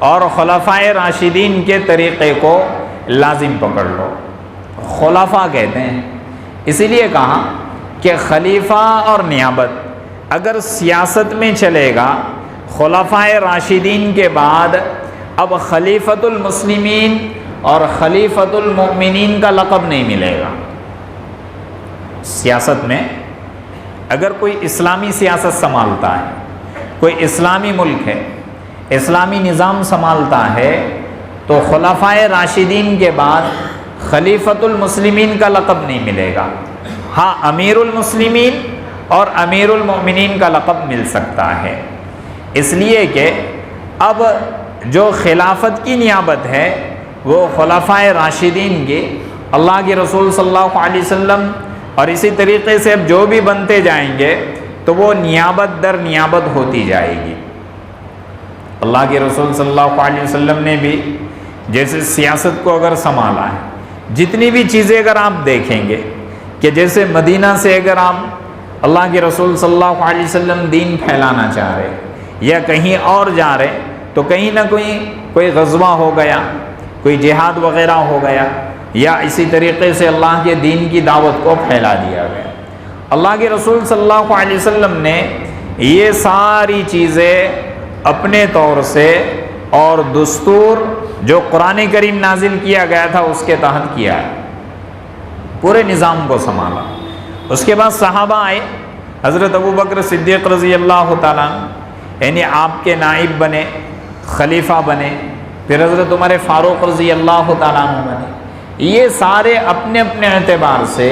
اور خلفاء راشدین کے طریقے کو لازم پکڑ لو۔ خلفاء کہتے ہیں، اسی لیے کہا کہ خلیفہ اور نیابت اگر سیاست میں چلے گا، خلفاء راشدین کے بعد اب خلیفۃ المسلمین اور خلیفۃ المؤمنین کا لقب نہیں ملے گا۔ سیاست میں اگر کوئی اسلامی سیاست سنبھالتا ہے، کوئی اسلامی ملک ہے، اسلامی نظام سنبھالتا ہے، تو خلفاء راشدین کے بعد خلیفۃ المسلمین کا لقب نہیں ملے گا۔ ہاں، امیر المسلمین اور امیر المؤمنین کا لقب مل سکتا ہے، اس لیے کہ اب جو خلافت کی نیابت ہے وہ خلفاء راشدین کی، اللہ کے رسول صلی اللہ علیہ وسلم، اور اسی طریقے سے اب جو بھی بنتے جائیں گے تو وہ نیابت در نیابت ہوتی جائے گی۔ اللہ کے رسول صلی اللہ علیہ وسلم نے بھی جیسے سیاست کو اگر سنبھالا ہے، جتنی بھی چیزیں اگر آپ دیکھیں گے کہ جیسے مدینہ سے اگر آپ اللہ کے رسول صلی اللہ علیہ وسلم دین پھیلانا چاہ رہے یا کہیں اور جا رہے تو کہیں نہ کوئی غزوہ ہو گیا، کوئی جہاد وغیرہ ہو گیا، یا اسی طریقے سے اللہ کے دین کی دعوت کو پھیلا دیا گیا۔ اللہ کے رسول صلی اللہ علیہ وسلم نے یہ ساری چیزیں اپنے طور سے اور دستور جو قرآن کریم نازل کیا گیا تھا اس کے تحت کیا ہے، پورے نظام کو سنبھالا۔ اس کے بعد صحابہ آئے، حضرت ابوبکر صدیق رضی اللہ تعالیٰ یعنی آپ کے نائب بنے، خلیفہ بنے، پھر حضرت عمر فاروق رضی اللہ تعالیٰ بنے۔ یہ سارے اپنے اپنے اعتبار سے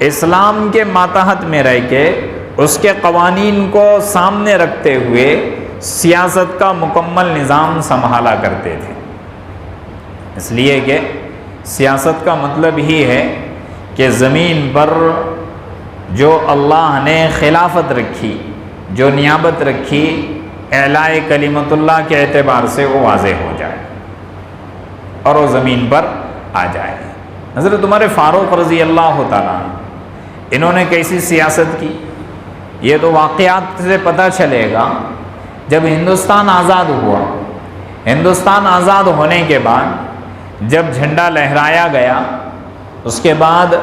اسلام کے ماتحت میں رہ کے اس کے قوانین کو سامنے رکھتے ہوئے سیاست کا مکمل نظام سنبھالا کرتے تھے۔ اس لیے کہ سیاست کا مطلب ہی ہے کہ زمین پر جو اللہ نے خلافت رکھی، جو نیابت رکھی، اعلاء کلمت اللہ کے اعتبار سے وہ واضح ہو جائے اور وہ زمین پر آ جائے۔ حضرت عمر فاروق رضی اللہ تعالیٰ انہوں نے کیسی سیاست کی، یہ تو واقعات سے پتہ چلے گا۔ جب ہندوستان آزاد ہوا، ہندوستان آزاد ہونے کے بعد جب جھنڈا لہرایا گیا، اس کے بعد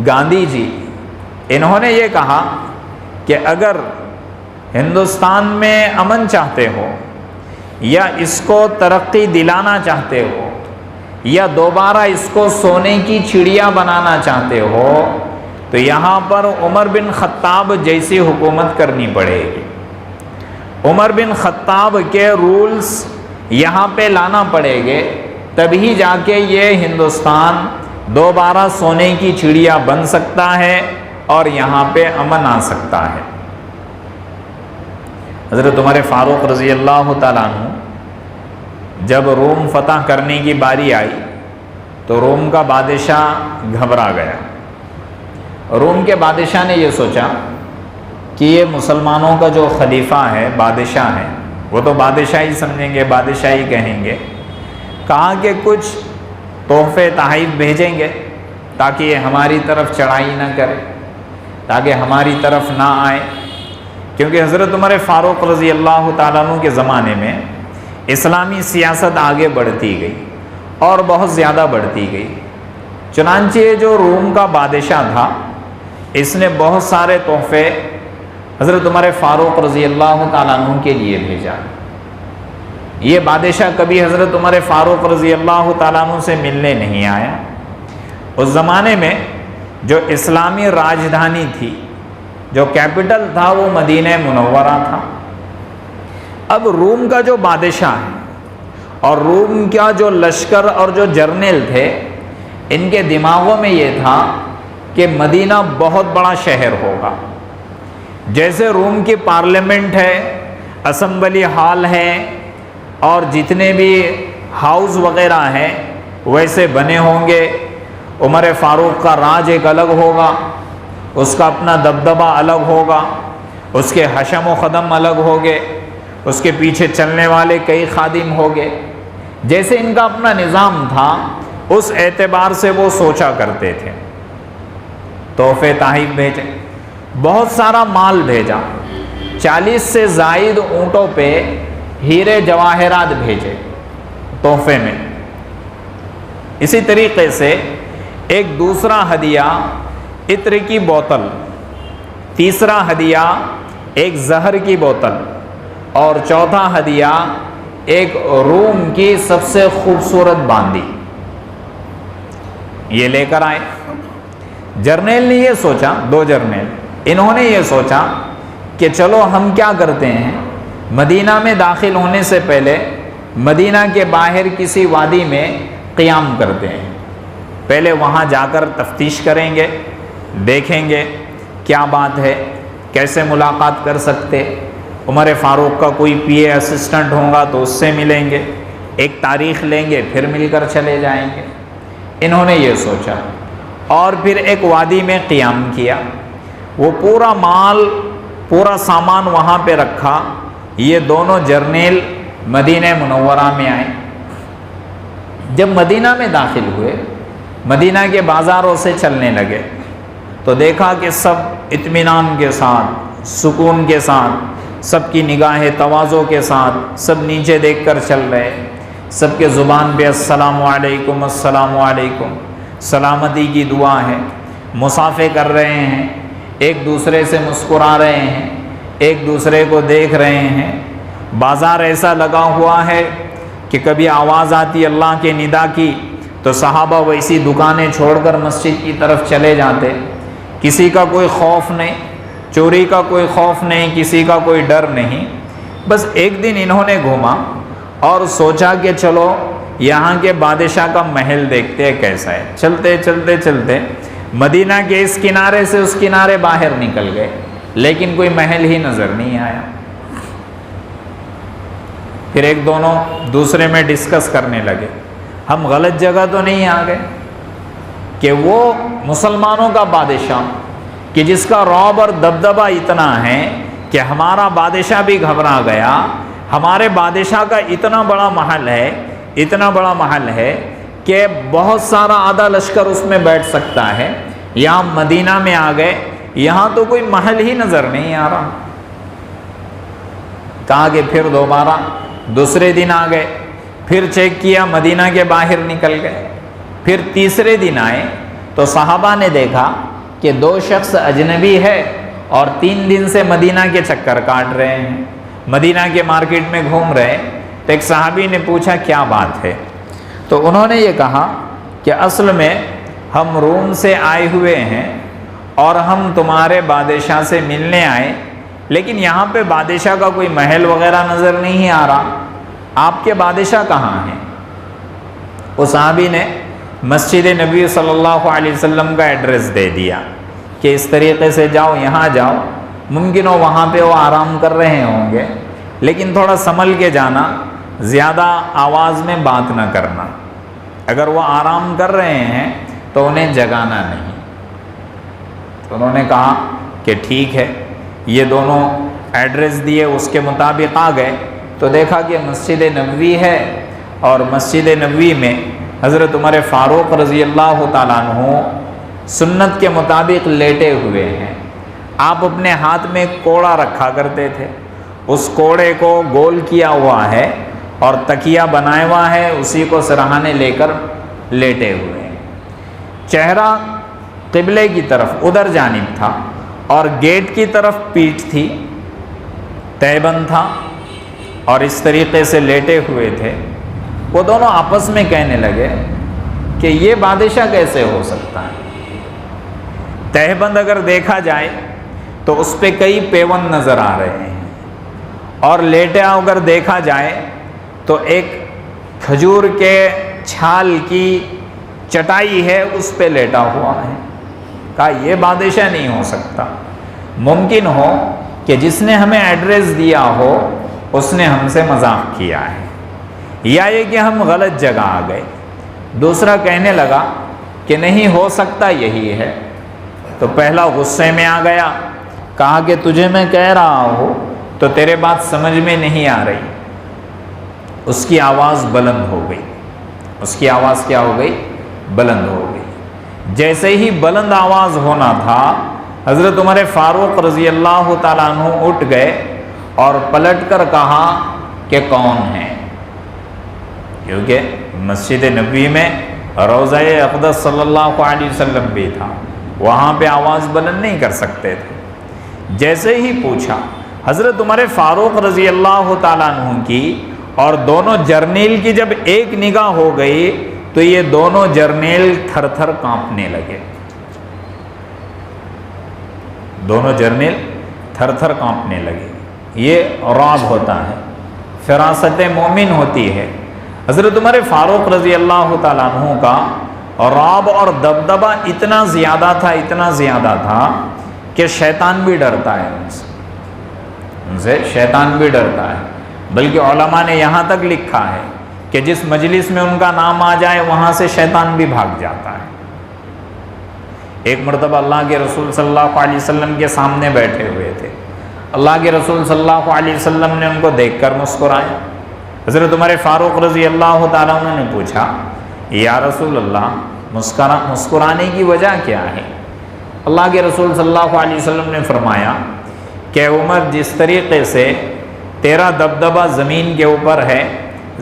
گاندھی جی انہوں نے یہ کہا کہ اگر ہندوستان میں امن چاہتے ہو یا اس کو ترقی دلانا چاہتے ہو یا دوبارہ اس کو سونے کی چڑیا بنانا چاہتے ہو تو یہاں پر عمر بن خطاب جیسی حکومت کرنی پڑے گی، عمر بن خطاب کے رولز یہاں پہ لانا پڑے گے، تبھی جا کے یہ ہندوستان دوبارہ سونے کی چڑیا بن سکتا ہے اور یہاں پہ امن آ سکتا ہے۔ حضرت عمر فاروق رضی اللہ تعالیٰ عنہ جب روم فتح کرنے کی باری آئی تو روم کا بادشاہ گھبرا گیا۔ روم کے بادشاہ نے یہ سوچا کہ یہ مسلمانوں کا جو خلیفہ ہے، بادشاہ ہے، وہ تو بادشاہی سمجھیں گے، بادشاہی کہیں گے، کہا کہ کچھ تحفے تحائف بھیجیں گے تاکہ یہ ہماری طرف چڑھائی نہ کرے، تاکہ ہماری طرف نہ آئے، کیونکہ حضرت عمر فاروق رضی اللہ تعالیٰ عنہ کے زمانے میں اسلامی سیاست آگے بڑھتی گئی اور بہت زیادہ بڑھتی گئی۔ چنانچہ جو روم کا بادشاہ تھا، اس نے بہت سارے تحفے حضرت عمر فاروق رضی اللہ تعالیٰ عنہ کے لیے بھیجا۔ یہ بادشاہ کبھی حضرت عمر فاروق رضی اللہ تعالیٰ عنہ سے ملنے نہیں آیا۔ اس زمانے میں جو اسلامی راجدھانی تھی، جو کیپٹل تھا، وہ مدینہ منورہ تھا۔ اب روم کا جو بادشاہ ہے اور روم کا جو لشکر اور جو جرنیل تھے، ان کے دماغوں میں یہ تھا کہ مدینہ بہت بڑا شہر ہوگا، جیسے روم کی پارلیمنٹ ہے، اسمبلی ہال ہے اور جتنے بھی ہاؤس وغیرہ ہیں ویسے بنے ہوں گے۔ عمر فاروق کا راج ایک الگ ہوگا، اس کا اپنا دبدبہ الگ ہوگا، اس کے حشم و خدم الگ ہوگے، اس کے پیچھے چلنے والے کئی خادم ہوگے، جیسے ان کا اپنا نظام تھا اس اعتبار سے وہ سوچا کرتے تھے۔ تحفے تحائف بھیجے، بہت سارا مال بھیجا، 40 سے زائد اونٹوں پہ ہیرے جواہرات بھیجے تحفے میں۔ اسی طریقے سے ایک دوسرا ہدیہ عطر کی بوتل، تیسرا ہدیہ ایک زہر کی بوتل اور چوتھا ہدیہ ایک روم کی سب سے خوبصورت باندی، یہ لے کر آئے۔ جرنیل نے یہ سوچا، دو جرنیل، انہوں نے یہ سوچا کہ چلو ہم کیا کرتے ہیں، مدینہ میں داخل ہونے سے پہلے مدینہ کے باہر کسی وادی میں قیام کرتے ہیں، پہلے وہاں جا کر تفتیش کریں گے، دیکھیں گے کیا بات ہے، کیسے ملاقات کر سکتے، عمر فاروق کا کوئی پی اے اسسٹنٹ ہوگا تو اس سے ملیں گے، ایک تاریخ لیں گے، پھر مل کر چلے جائیں گے۔ انہوں نے یہ سوچا اور پھر ایک وادی میں قیام کیا، وہ پورا مال، پورا سامان وہاں پہ رکھا۔ یہ دونوں جرنیل مدینہ منورہ میں آئے۔ جب مدینہ میں داخل ہوئے، مدینہ کے بازاروں سے چلنے لگے تو دیکھا کہ سب اطمینان کے ساتھ، سکون کے ساتھ، سب کی نگاہیں تواضع کے ساتھ، سب نیچے دیکھ کر چل رہے، سب کے زبان پہ السلام علیکم السلام علیکم، سلامتی کی دعا ہے، مصافحے کر رہے ہیں، ایک دوسرے سے مسکرا رہے ہیں، ایک دوسرے کو دیکھ رہے ہیں۔ بازار ایسا لگا ہوا ہے کہ کبھی آواز آتی اللہ کے ندا کی تو صحابہ ویسی دکانیں چھوڑ کر مسجد کی طرف چلے جاتے، کسی کا کوئی خوف نہیں، چوری کا کوئی خوف نہیں، کسی کا کوئی ڈر نہیں۔ بس ایک دن انہوں نے گھوما اور سوچا کہ چلو یہاں کے بادشاہ کا محل دیکھتے ہیں کیسا ہے۔ چلتے چلتے چلتے مدینہ کے اس کنارے سے اس کنارے باہر نکل گئے، لیکن کوئی محل ہی نظر نہیں آیا۔ پھر ایک دونوں دوسرے میں ڈسکس کرنے لگے، ہم غلط جگہ تو نہیں آ گئے کہ وہ مسلمانوں کا بادشاہ کہ جس کا رعب اور دبدبہ اتنا ہے کہ ہمارا بادشاہ بھی گھبرا گیا، ہمارے بادشاہ کا اتنا بڑا محل ہے، اتنا بڑا محل ہے کہ بہت سارا آدھا لشکر اس میں بیٹھ سکتا ہے۔ یہاں مدینہ میں آ گئے، یہاں تو کوئی محل ہی نظر نہیں آ رہا۔ کہا کہ پھر دوبارہ دوسرے دن آ گئے، پھر چیک کیا، مدینہ کے باہر نکل گئے۔ پھر تیسرے دن آئے تو صحابہ نے دیکھا کہ 2 شخص اجنبی ہے اور 3 دن سے مدینہ کے چکر کاٹ رہے ہیں، مدینہ کے مارکیٹ میں گھوم رہے۔ تو ایک صحابی نے پوچھا کیا بات ہے؟ تو انہوں نے یہ کہا کہ اصل میں ہم روم سے آئے ہوئے ہیں اور ہم تمہارے بادشاہ سے ملنے آئے، لیکن یہاں پہ بادشاہ کا کوئی محل وغیرہ نظر نہیں آ رہا، آپ کے بادشاہ کہاں ہیں؟ اس صحابی نے مسجد نبی صلی اللہ علیہ وسلم کا ایڈریس دے دیا کہ اس طریقے سے جاؤ، یہاں جاؤ، ممکن ہو وہاں پہ وہ آرام کر رہے ہوں گے، لیکن تھوڑا سنبھل کے جانا، زیادہ آواز میں بات نہ کرنا، اگر وہ آرام کر رہے ہیں تو انہیں جگانا نہیں۔ تو انہوں نے کہا کہ ٹھیک ہے، یہ دونوں ایڈریس دیے، اس کے مطابق آ گئے تو دیکھا کہ مسجد نبوی ہے، اور مسجد نبوی میں حضرت عمر فاروق رضی اللہ تعالیٰ عنہ سنت کے مطابق لیٹے ہوئے ہیں۔ آپ اپنے ہاتھ میں کوڑا رکھا کرتے تھے، اس کوڑے کو گول کیا ہوا ہے اور تکیہ بنایا ہوا ہے، اسی کو سرہانے لے کر لیٹے ہوئے ہیں۔ چہرہ قبلے کی طرف ادھر جانب تھا اور گیٹ کی طرف پیٹھ تھی، تہبند تھا اور اس طریقے سے لیٹے ہوئے تھے۔ وہ دونوں آپس میں کہنے لگے کہ یہ بادشاہ کیسے ہو سکتا ہے؟ تہبند اگر دیکھا جائے تو اس پہ کئی پیون نظر آ رہے ہیں، اور لیٹا اگر دیکھا جائے تو ایک کھجور کے چھال کی چٹائی ہے، اس پہ لیٹا ہوا ہے۔ کہا یہ بادشاہ نہیں ہو سکتا، ممکن ہو کہ جس نے ہمیں ایڈریس دیا ہو اس نے ہم سے مذاق کیا ہے، یا یہ کہ ہم غلط جگہ آ گئے۔ دوسرا کہنے لگا کہ نہیں ہو سکتا یہی ہے۔ تو پہلا غصے میں آ گیا، کہا کہ تجھے میں کہہ رہا ہوں تو تیرے بات سمجھ میں نہیں آ رہی۔ اس کی آواز بلند ہو گئی، اس کی آواز کیا ہو گئی؟ بلند ہو گئی۔ جیسے ہی بلند آواز ہونا تھا، حضرت عمر فاروق رضی اللہ تعالیٰ عنہ اٹھ گئے اور پلٹ کر کہا کہ کون ہے؟ کیونکہ مسجد نبوی میں روضہ اقدس صلی اللہ علیہ وسلم بھی تھا، وہاں پہ آواز بلند نہیں کر سکتے تھے۔ جیسے ہی پوچھا، حضرت عمر فاروق رضی اللہ تعالیٰ عنہ کی اور دونوں جرنیل کی جب ایک نگاہ ہو گئی تو یہ دونوں جرنیل تھر تھر کانپنے لگے۔ دونوں جرنیل تھر تھر کانپنے لگے۔ یہ رعب ہوتا ہے، فراست مومن ہوتی ہے۔ حضرت عمر فاروق رضی اللہ تعالیٰ عنہ کا رعب اور دبدبہ اتنا زیادہ تھا، اتنا زیادہ تھا کہ شیطان بھی ڈرتا ہے ان سے شیطان بھی ڈرتا ہے۔ بلکہ علماء نے یہاں تک لکھا ہے کہ جس مجلس میں ان کا نام آ جائے وہاں سے شیطان بھی بھاگ جاتا ہے۔ ایک مرتبہ اللہ کے رسول صلی اللہ علیہ وسلم کے سامنے بیٹھے ہوئے تھے، اللہ کے رسول صلی اللہ علیہ وسلم نے ان کو دیکھ کر مسکرایا۔ حضرت عمر فاروق رضی اللہ تعالیٰ عنہ نے پوچھا، یا رسول اللہ مسکرانے کی وجہ کیا ہے؟ اللہ کے رسول صلی اللہ علیہ وسلم نے فرمایا کہ عمر، جس طریقے سے تیرا دبدبہ زمین کے اوپر ہے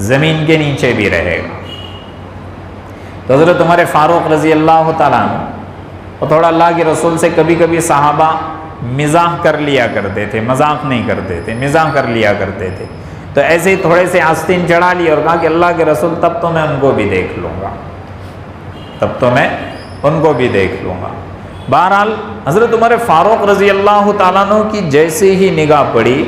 زمین کے نیچے بھی رہے گا۔ تو حضرت عمر فاروق رضی اللہ تعالیٰ عنہ اور تھوڑا اللہ کے رسول سے کبھی کبھی صحابہ مزاح کر لیا کرتے تھے، مذاق نہیں کرتے تھے، مزاح کر لیا کرتے تھے۔ تو ایسے ہی تھوڑے سے آستین چڑھا لی اور کہا کہ اللہ کے رسول تب تو میں ان کو بھی دیکھ لوں گا، تب تو میں ان کو بھی دیکھ لوں گا۔ بہرحال حضرت عمر فاروق رضی اللہ تعالیٰ عنہ کی جیسے ہی نگاہ پڑی،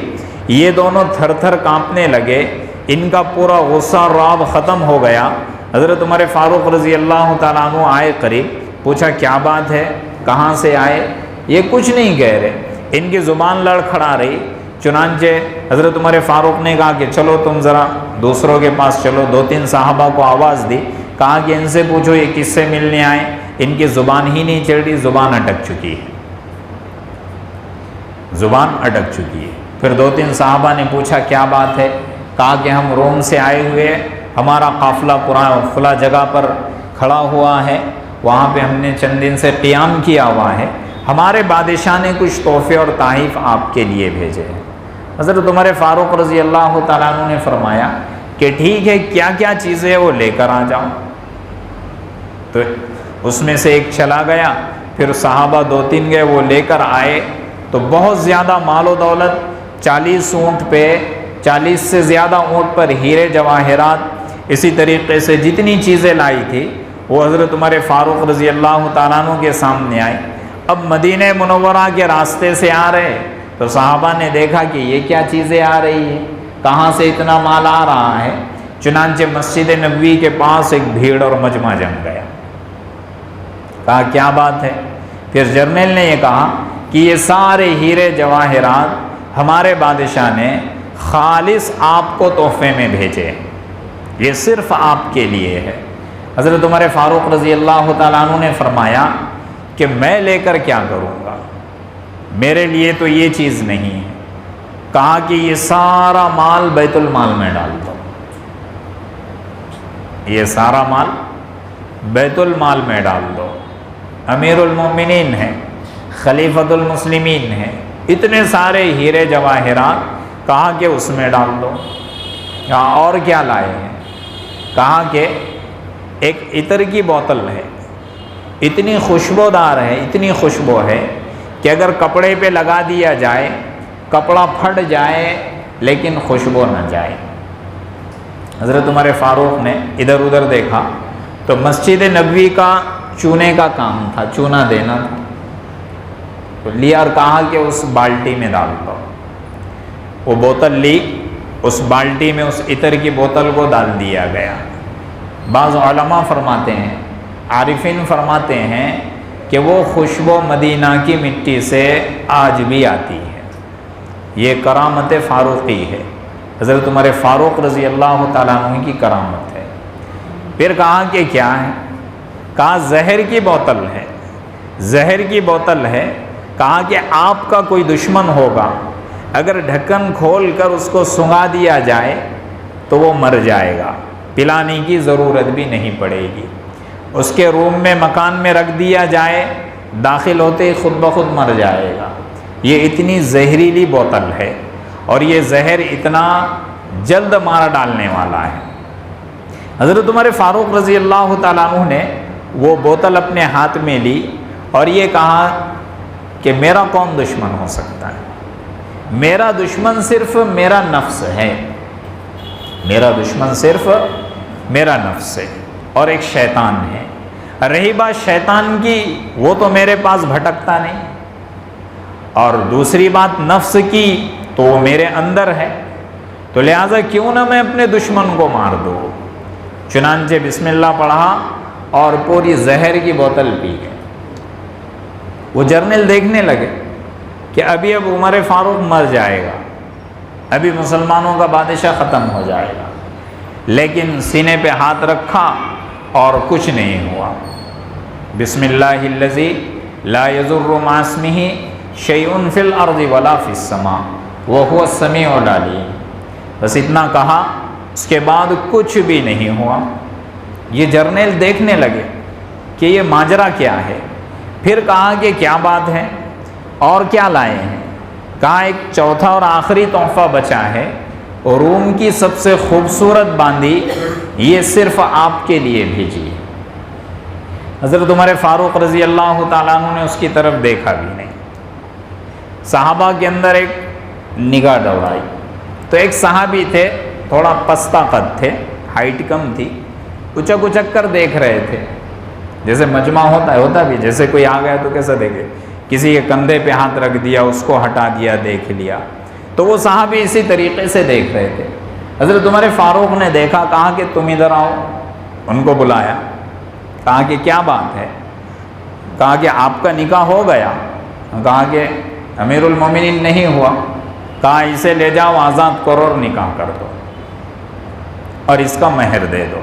یہ دونوں تھر تھر کانپنے لگے، ان کا پورا غصہ اور رعب ختم ہو گیا۔ حضرت عمر فاروق رضی اللہ تعالیٰ عنہ آئے قریب، پوچھا کیا بات ہے، کہاں سے آئے؟ یہ کچھ نہیں کہہ رہے، ان کی زبان لڑکھڑا رہی۔ چنانچہ حضرت عمر فاروق نے کہا کہ چلو تم ذرا دوسروں کے پاس چلو، 2-3 صحابہ کو آواز دی، کہا کہ ان سے پوچھو یہ کس سے ملنے آئے، ان کی زبان ہی نہیں چل رہی، زبان اٹک چکی ہے۔ زبان اٹک چکی ہے۔ پھر 2-3 صحابہ نے پوچھا کیا بات ہے؟ کہا کہ ہم روم سے آئے ہوئے، ہمارا قافلہ فلاں جگہ پر کھڑا ہوا ہے، وہاں پہ ہم نے چند دن سے قیام کیا ہوا ہے، ہمارے بادشاہ نے کچھ تحفے اور تحائف آپ کے لیے بھیجے ہیں۔ حضرت عمر فاروق رضی اللہ تعالیٰ عنہ نے فرمایا کہ ٹھیک ہے، کیا کیا چیزیں وہ لے کر آ جاؤں۔ تو اس میں سے ایک چلا گیا، پھر صحابہ 2-3 گئے، وہ لے کر آئے تو بہت زیادہ مال و دولت، 40 اونٹ پہ، 40 سے زیادہ اونٹ پر ہیرے جواہرات، اسی طریقے سے جتنی چیزیں لائی تھی وہ حضرت عمر فاروق رضی اللہ تعالیٰ عنہ کے سامنے آئی۔ اب مدینہ منورہ کے راستے سے آ رہے تو صحابہ نے دیکھا کہ یہ کیا چیزیں آ رہی ہیں، کہاں سے اتنا مال آ رہا ہے۔ چنانچہ مسجد نبوی کے پاس ایک بھیڑ اور مجمع جم گیا۔ کہا کیا بات ہے؟ پھر جرنیل نے یہ کہا کہ یہ سارے ہیرے جواہرات ہمارے بادشاہ نے خالص آپ کو تحفے میں بھیجے، یہ صرف آپ کے لیے ہے۔ حضرت عمر فاروق رضی اللہ تعالیٰ عنہ نے فرمایا کہ میں لے کر کیا کروں گا، میرے لیے تو یہ چیز نہیں ہے۔ کہا کہ یہ سارا مال بیت المال میں ڈال دو، یہ سارا مال بیت المال میں ڈال دو۔ امیر المومنین ہے، خلیفۃ المسلمین ہے، اتنے سارے ہیرے جواہرات، کہا کہ اس میں ڈال دو۔ کہا اور کیا لائے ہیں؟ کہا کہ ایک عطر کی بوتل ہے، اتنی خوشبودار ہے، اتنی خوشبو ہے کہ اگر کپڑے پہ لگا دیا جائے کپڑا پھٹ جائے لیکن خوشبو نہ جائے۔ حضرت عمر فاروق نے ادھر ادھر دیکھا تو مسجد نبوی کا چونے کا کام تھا، چونا دینا تھا، تو لیا اور کہا کہ اس بالٹی میں ڈال دو۔ وہ بوتل لی، اس بالٹی میں اس عطر کی بوتل کو ڈال دیا گیا۔ بعض علماء فرماتے ہیں، عارفین فرماتے ہیں کہ وہ خوشبو مدینہ کی مٹی سے آج بھی آتی ہے، یہ کرامت فاروقی ہے، حضرت عمر فاروق رضی اللہ تعالیٰ عنہ کی کرامت ہے۔ پھر کہا کہ کیا ہے؟ کہا زہر کی بوتل ہے، زہر کی بوتل ہے۔ کہا کہ آپ کا کوئی دشمن ہوگا، اگر ڈھکن کھول کر اس کو سنگا دیا جائے تو وہ مر جائے گا، پلانے کی ضرورت بھی نہیں پڑے گی۔ اس کے روم میں مکان میں رکھ دیا جائے، داخل ہوتے ہی خود بخود مر جائے گا۔ یہ اتنی زہریلی بوتل ہے اور یہ زہر اتنا جلد مار ڈالنے والا ہے۔ حضرت عمر فاروق رضی اللہ تعالیٰ عنہ نے وہ بوتل اپنے ہاتھ میں لی اور یہ کہا کہ میرا کون دشمن ہو سکتا ہے؟ میرا دشمن صرف میرا نفس ہے، میرا دشمن صرف میرا نفس ہے اور ایک شیطان ہے۔ رہی بات شیطان کی، وہ تو میرے پاس بھٹکتا نہیں، اور دوسری بات نفس کی تو وہ میرے اندر ہے، تو لہٰذا کیوں نہ میں اپنے دشمن کو مار دوں۔ چنانچہ بسم اللہ پڑھا اور پوری زہر کی بوتل پی گئے۔ وہ جرنیل دیکھنے لگے کہ ابھی اب عمر فاروق مر جائے گا، ابھی مسلمانوں کا بادشاہ ختم ہو جائے گا، لیکن سینے پہ ہاتھ رکھا اور کچھ نہیں ہوا۔ بسم اللہ الذی لا یضر مع اسمہ شیء فی الارض ولا فی السماء وہو السمیع العلیم، بس اتنا کہا، اس کے بعد کچھ بھی نہیں ہوا۔ یہ جرنیل دیکھنے لگے کہ یہ ماجرا کیا ہے۔ پھر کہا کہ کیا بات ہے اور کیا لائے ہیں؟ کہا ایک چوتھا اور آخری تحفہ بچا ہے، روم کی سب سے خوبصورت باندی، یہ صرف آپ کے لیے بھیجی ہے۔ حضرت عمر فاروق رضی اللہ تعالیٰ عنہ نے اس کی طرف دیکھا بھی نہیں۔ صحابہ کے اندر ایک نگاہ دوڑائی تو ایک صحابی تھے، تھوڑا پستہ قد تھے، ہائٹ کم تھی، اچک اچک کر دیکھ رہے تھے، جیسے مجمع ہوتا بھی، جیسے کوئی آ گیا تو کیسا دیکھے، کسی کے کندھے پہ ہاتھ رکھ دیا، اس کو ہٹا دیا، دیکھ لیا، تو وہ صحابی اسی طریقے سے دیکھ رہے تھے۔ حضرت عمر فاروق نے دیکھا، کہا کہ تم ادھر آؤ، ان کو بلایا، کہا کہ کیا بات ہے؟ کہا کہ آپ کا نکاح ہو گیا؟ کہا کہ امیر المومنین نہیں ہوا۔ کہا اسے لے جاؤ، آزاد کرو اور نکاح کر دو اور اس کا مہر دے دو،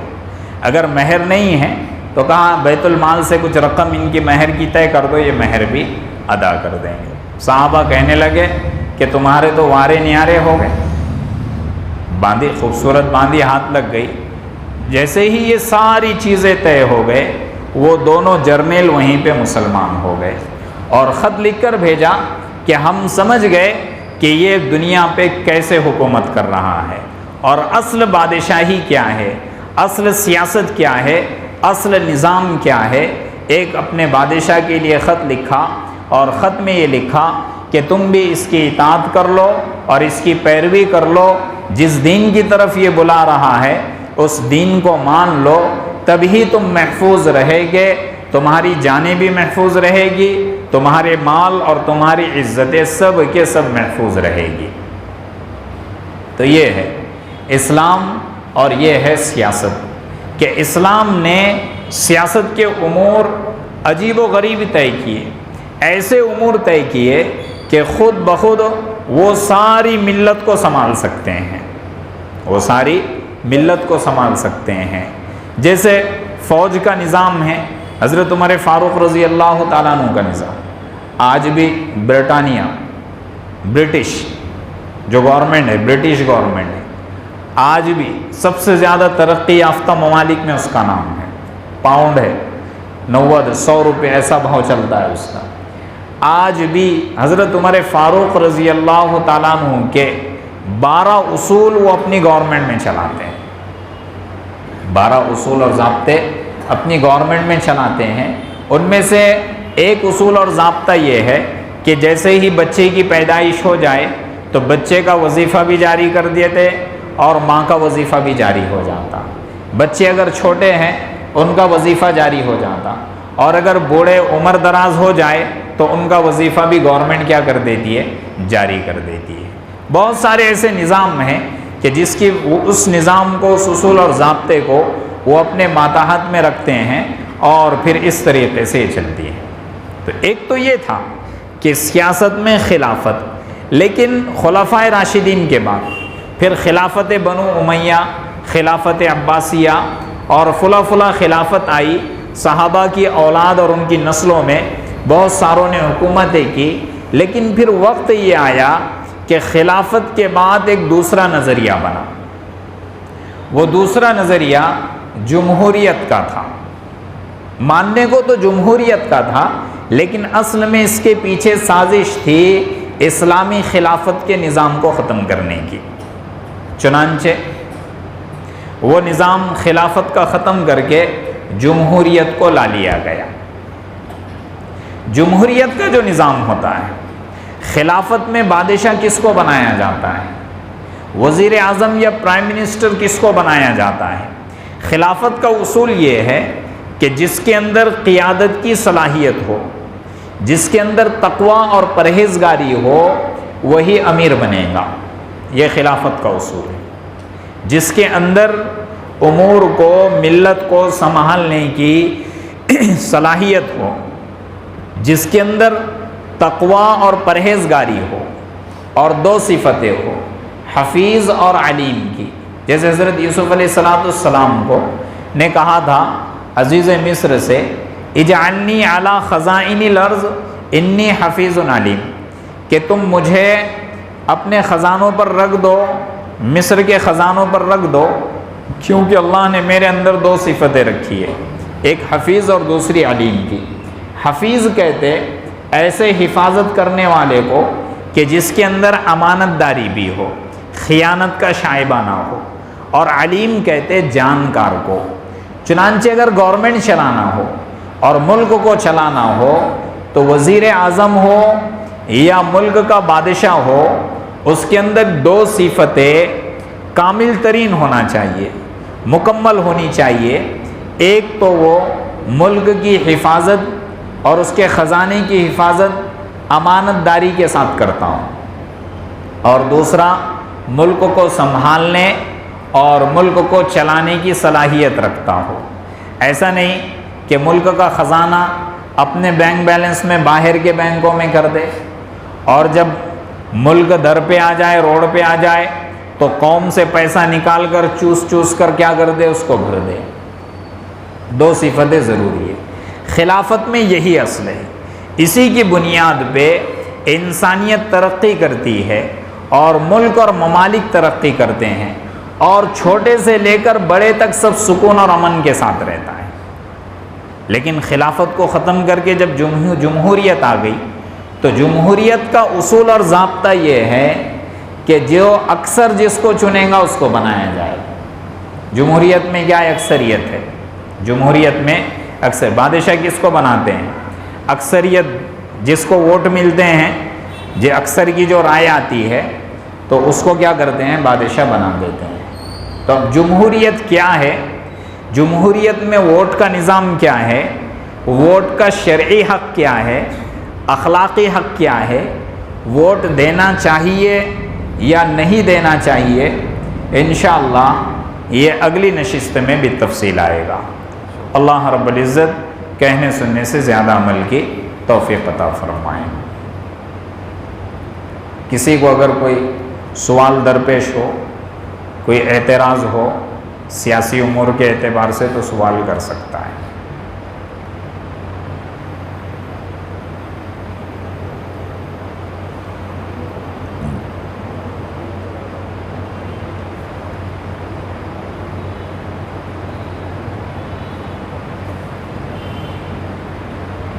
اگر مہر نہیں ہے تو کہا بیت المال سے کچھ رقم ان کی مہر کی طے کر دو، یہ مہر بھی ادا کر دیں گے۔ صحابہ کہنے لگے کہ تمہارے تو وارے نیارے ہو گئے، باندھی خوبصورت باندھی ہاتھ لگ گئی۔ جیسے ہی یہ ساری چیزیں طے ہو گئے، وہ دونوں جرنیل وہیں پہ مسلمان ہو گئے اور خط لکھ کر بھیجا کہ ہم سمجھ گئے کہ یہ دنیا پہ کیسے حکومت کر رہا ہے اور اصل بادشاہی کیا ہے، اصل سیاست کیا ہے، اصل نظام کیا ہے۔ ایک اپنے بادشاہ کے لیے خط لکھا اور خط میں یہ لکھا کہ تم بھی اس کی اطاعت کر لو اور اس کی پیروی کر لو، جس دین کی طرف یہ بلا رہا ہے اس دین کو مان لو، تبھی تم محفوظ رہے گے، تمہاری جانیں بھی محفوظ رہے گی، تمہارے مال اور تمہاری عزتیں سب کے سب محفوظ رہے گی۔ تو یہ ہے اسلام اور یہ ہے سیاست، کہ اسلام نے سیاست کے امور عجیب و غریب طے کیے، ایسے امور طے کیے کہ خود بخود وہ ساری ملت کو سنبھال سکتے ہیں، وہ ساری ملت کو سنبھال سکتے ہیں۔ جیسے فوج کا نظام ہے، حضرت عمر فاروق رضی اللہ تعالیٰ عنہ کا نظام، آج بھی برطانیہ، برٹش جو گورنمنٹ ہے، برٹش گورنمنٹ ہے، آج بھی سب سے زیادہ ترقی یافتہ ممالک میں اس کا نام ہے، پاؤنڈ ہے، 90-100 روپے ایسا بھاؤ چلتا ہے اس کا۔ آج بھی حضرت عمر فاروق رضی اللہ تعالیٰ عنہ کے 12 اصول وہ اپنی گورنمنٹ میں چلاتے ہیں، 12 اصول اور ضابطے اپنی گورنمنٹ میں چلاتے ہیں۔ ان میں سے ایک اصول اور ضابطہ یہ ہے کہ جیسے ہی بچے کی پیدائش ہو جائے تو بچے کا وظیفہ بھی جاری کر دیتے اور ماں کا وظیفہ بھی جاری ہو جاتا۔ بچے اگر چھوٹے ہیں ان کا وظیفہ جاری ہو جاتا، اور اگر بوڑھے عمر دراز ہو جائے تو ان کا وظیفہ بھی گورنمنٹ کیا کر دیتی ہے، جاری کر دیتی ہے۔ بہت سارے ایسے نظام ہیں کہ جس کی اس نظام کو، اس اصول اور ضابطے کو وہ اپنے ماتحت میں رکھتے ہیں اور پھر اس طریقے سے یہ چلتی ہے۔ تو ایک تو یہ تھا کہ سیاست میں خلافت، لیکن خلفائے راشدین کے بعد پھر خلافت بنو امیہ، خلافت عباسیہ اور فلاں خلافت آئی، صحابہ کی اولاد اور ان کی نسلوں میں بہت ساروں نے حکومتیں کی، لیکن پھر وقت یہ آیا کہ خلافت کے بعد ایک دوسرا نظریہ بنا۔ وہ دوسرا نظریہ جمہوریت کا تھا، ماننے کو تو جمہوریت کا تھا، لیکن اصل میں اس کے پیچھے سازش تھی اسلامی خلافت کے نظام کو ختم کرنے کی۔ چنانچہ وہ نظام خلافت کا ختم کر کے جمہوریت کو لا لیا گیا۔ جمہوریت کا جو نظام ہوتا ہے، خلافت میں بادشاہ کس کو بنایا جاتا ہے، وزیر اعظم یا پرائم منسٹر کس کو بنایا جاتا ہے۔ خلافت کا اصول یہ ہے کہ جس کے اندر قیادت کی صلاحیت ہو، جس کے اندر تقوی اور پرہیزگاری ہو، وہی امیر بنے گا۔ یہ خلافت کا اصول ہے۔ جس کے اندر امور کو، ملت کو سنبھالنے کی صلاحیت ہو، جس کے اندر تقوی اور پرہیزگاری ہو، اور دو صفتیں ہو، حفیظ اور علیم کی۔ جیسے حضرت یوسف علیہ السلام کو نے کہا تھا عزیز مصر سے، اجعلنی علی خزائن الارض انی حفیظ علیم، کہ تم مجھے اپنے خزانوں پر رکھ دو، مصر کے خزانوں پر رکھ دو، کیونکہ اللہ نے میرے اندر دو صفتیں رکھی ہے، ایک حفیظ اور دوسری علیم کی۔ حفیظ کہتے ایسے حفاظت کرنے والے کو کہ جس کے اندر امانت داری بھی ہو، خیانت کا شائبہ نہ ہو، اور علیم کہتے جانکار کو۔ چنانچہ اگر گورنمنٹ چلانا ہو اور ملک کو چلانا ہو تو وزیر اعظم ہو یا ملک کا بادشاہ ہو، اس کے اندر دو صفتیں کامل ترین ہونا چاہیے، مکمل ہونی چاہیے۔ ایک تو وہ ملک کی حفاظت اور اس کے خزانے کی حفاظت امانت داری کے ساتھ کرتا ہوں، اور دوسرا ملک کو سنبھالنے اور ملک کو چلانے کی صلاحیت رکھتا ہو۔ ایسا نہیں کہ ملک کا خزانہ اپنے بینک بیلنس میں باہر کے بینکوں میں کر دے، اور جب ملک در پہ آ جائے، روڈ پہ آ جائے، تو قوم سے پیسہ نکال کر چوس کر کیا کر دے، اس کو بھر دے۔ دو صفتیں ضروری ہے۔ خلافت میں یہی اصل ہے، اسی کی بنیاد پہ انسانیت ترقی کرتی ہے اور ملک اور ممالک ترقی کرتے ہیں اور چھوٹے سے لے کر بڑے تک سب سکون اور امن کے ساتھ رہتا ہے۔ لیکن خلافت کو ختم کر کے جب جمہوریت آ گئی تو جمہوریت کا اصول اور ضابطہ یہ ہے کہ جو اکثر جس کو چنے گا اس کو بنایا جائے۔ جمہوریت میں کیا اکثریت ہے؟ جمہوریت میں اکثر بادشاہ کس کو بناتے ہیں؟ اکثریت جس کو ووٹ ملتے ہیں، جو اکثر کی جو رائے آتی ہے تو اس کو کیا کرتے ہیں؟ بادشاہ بنا دیتے ہیں۔ تو اب جمہوریت کیا ہے؟ جمہوریت میں ووٹ کا نظام کیا ہے؟ ووٹ کا شرعی حق کیا ہے؟ اخلاقی حق کیا ہے؟ ووٹ دینا چاہیے یا نہیں دینا چاہیے؟ انشاءاللہ یہ اگلی نشست میں بھی تفصیل آئے گا۔ اللہ رب العزت کہنے سننے سے زیادہ عمل کی توفیق عطا فرمائیں۔ کسی کو اگر کوئی سوال درپیش ہو، کوئی اعتراض ہو سیاسی امور کے اعتبار سے تو سوال کر سکتا ہے۔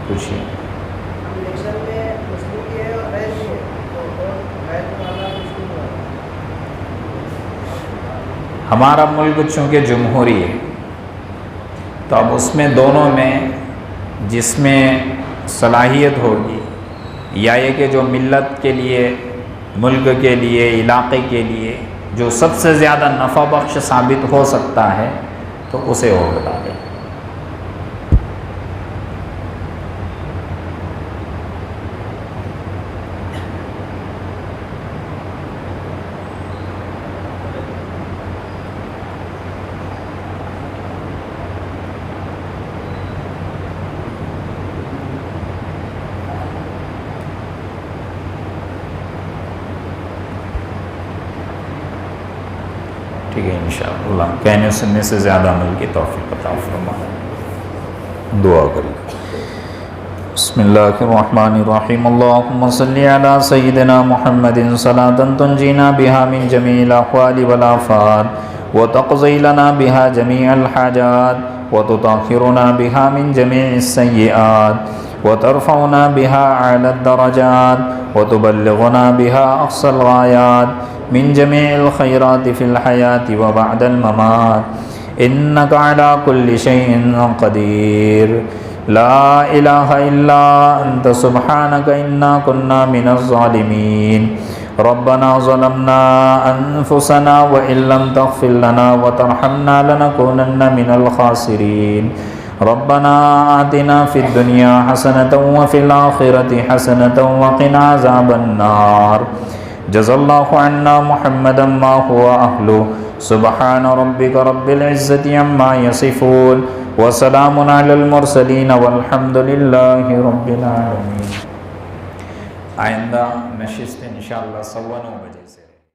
پوچھیے۔ ہمارا ملک چونکہ جمہوری ہے تو اب اس میں دونوں میں جس میں صلاحیت ہوگی یا یہ کہ جو ملت کے لیے، ملک کے لیے، علاقے کے لیے جو سب سے زیادہ نفع بخش ثابت ہو سکتا ہے تو اسے ووٹ ڈالیں۔ ٹھیک ہے انشاءاللہ کہنے سننے سے زیادہ عمل کی توفیق عطا فرمائے۔ دعا کریں۔ بسم اللہ الرحمن الرحیم۔ اللہم صلی علی سیدنا محمد صلاۃ تنجینا بها من جمیع الاحوال والآفات وتقضی لنا بها جمیع الحاجات وتطہرنا بها من جمیع السیئات وترفعنا بها اعلی الدرجات وتبلغنا بها اقصى الغایات من جميع الخيرات في الحياة وبعد الممات إنك على كل شيء قدير لا إله إلا أنت سبحانك إنا كنا من الظالمين ربنا ظلمنا أنفسنا وإن لم تغفر لنا وترحمنا لنكونن من الخاسرين ربنا آتنا في الدنيا حسنة وفي الآخرة حسنة وقنا عذاب النار جزا اللہ عنا محمدا ما هو اہلہ سبحان ربک رب العزت عما یصفون وسلام علی المرسلین والحمد للہ رب العالمین۔ آئندہ نشست انشاءاللہ 9:15 بجے۔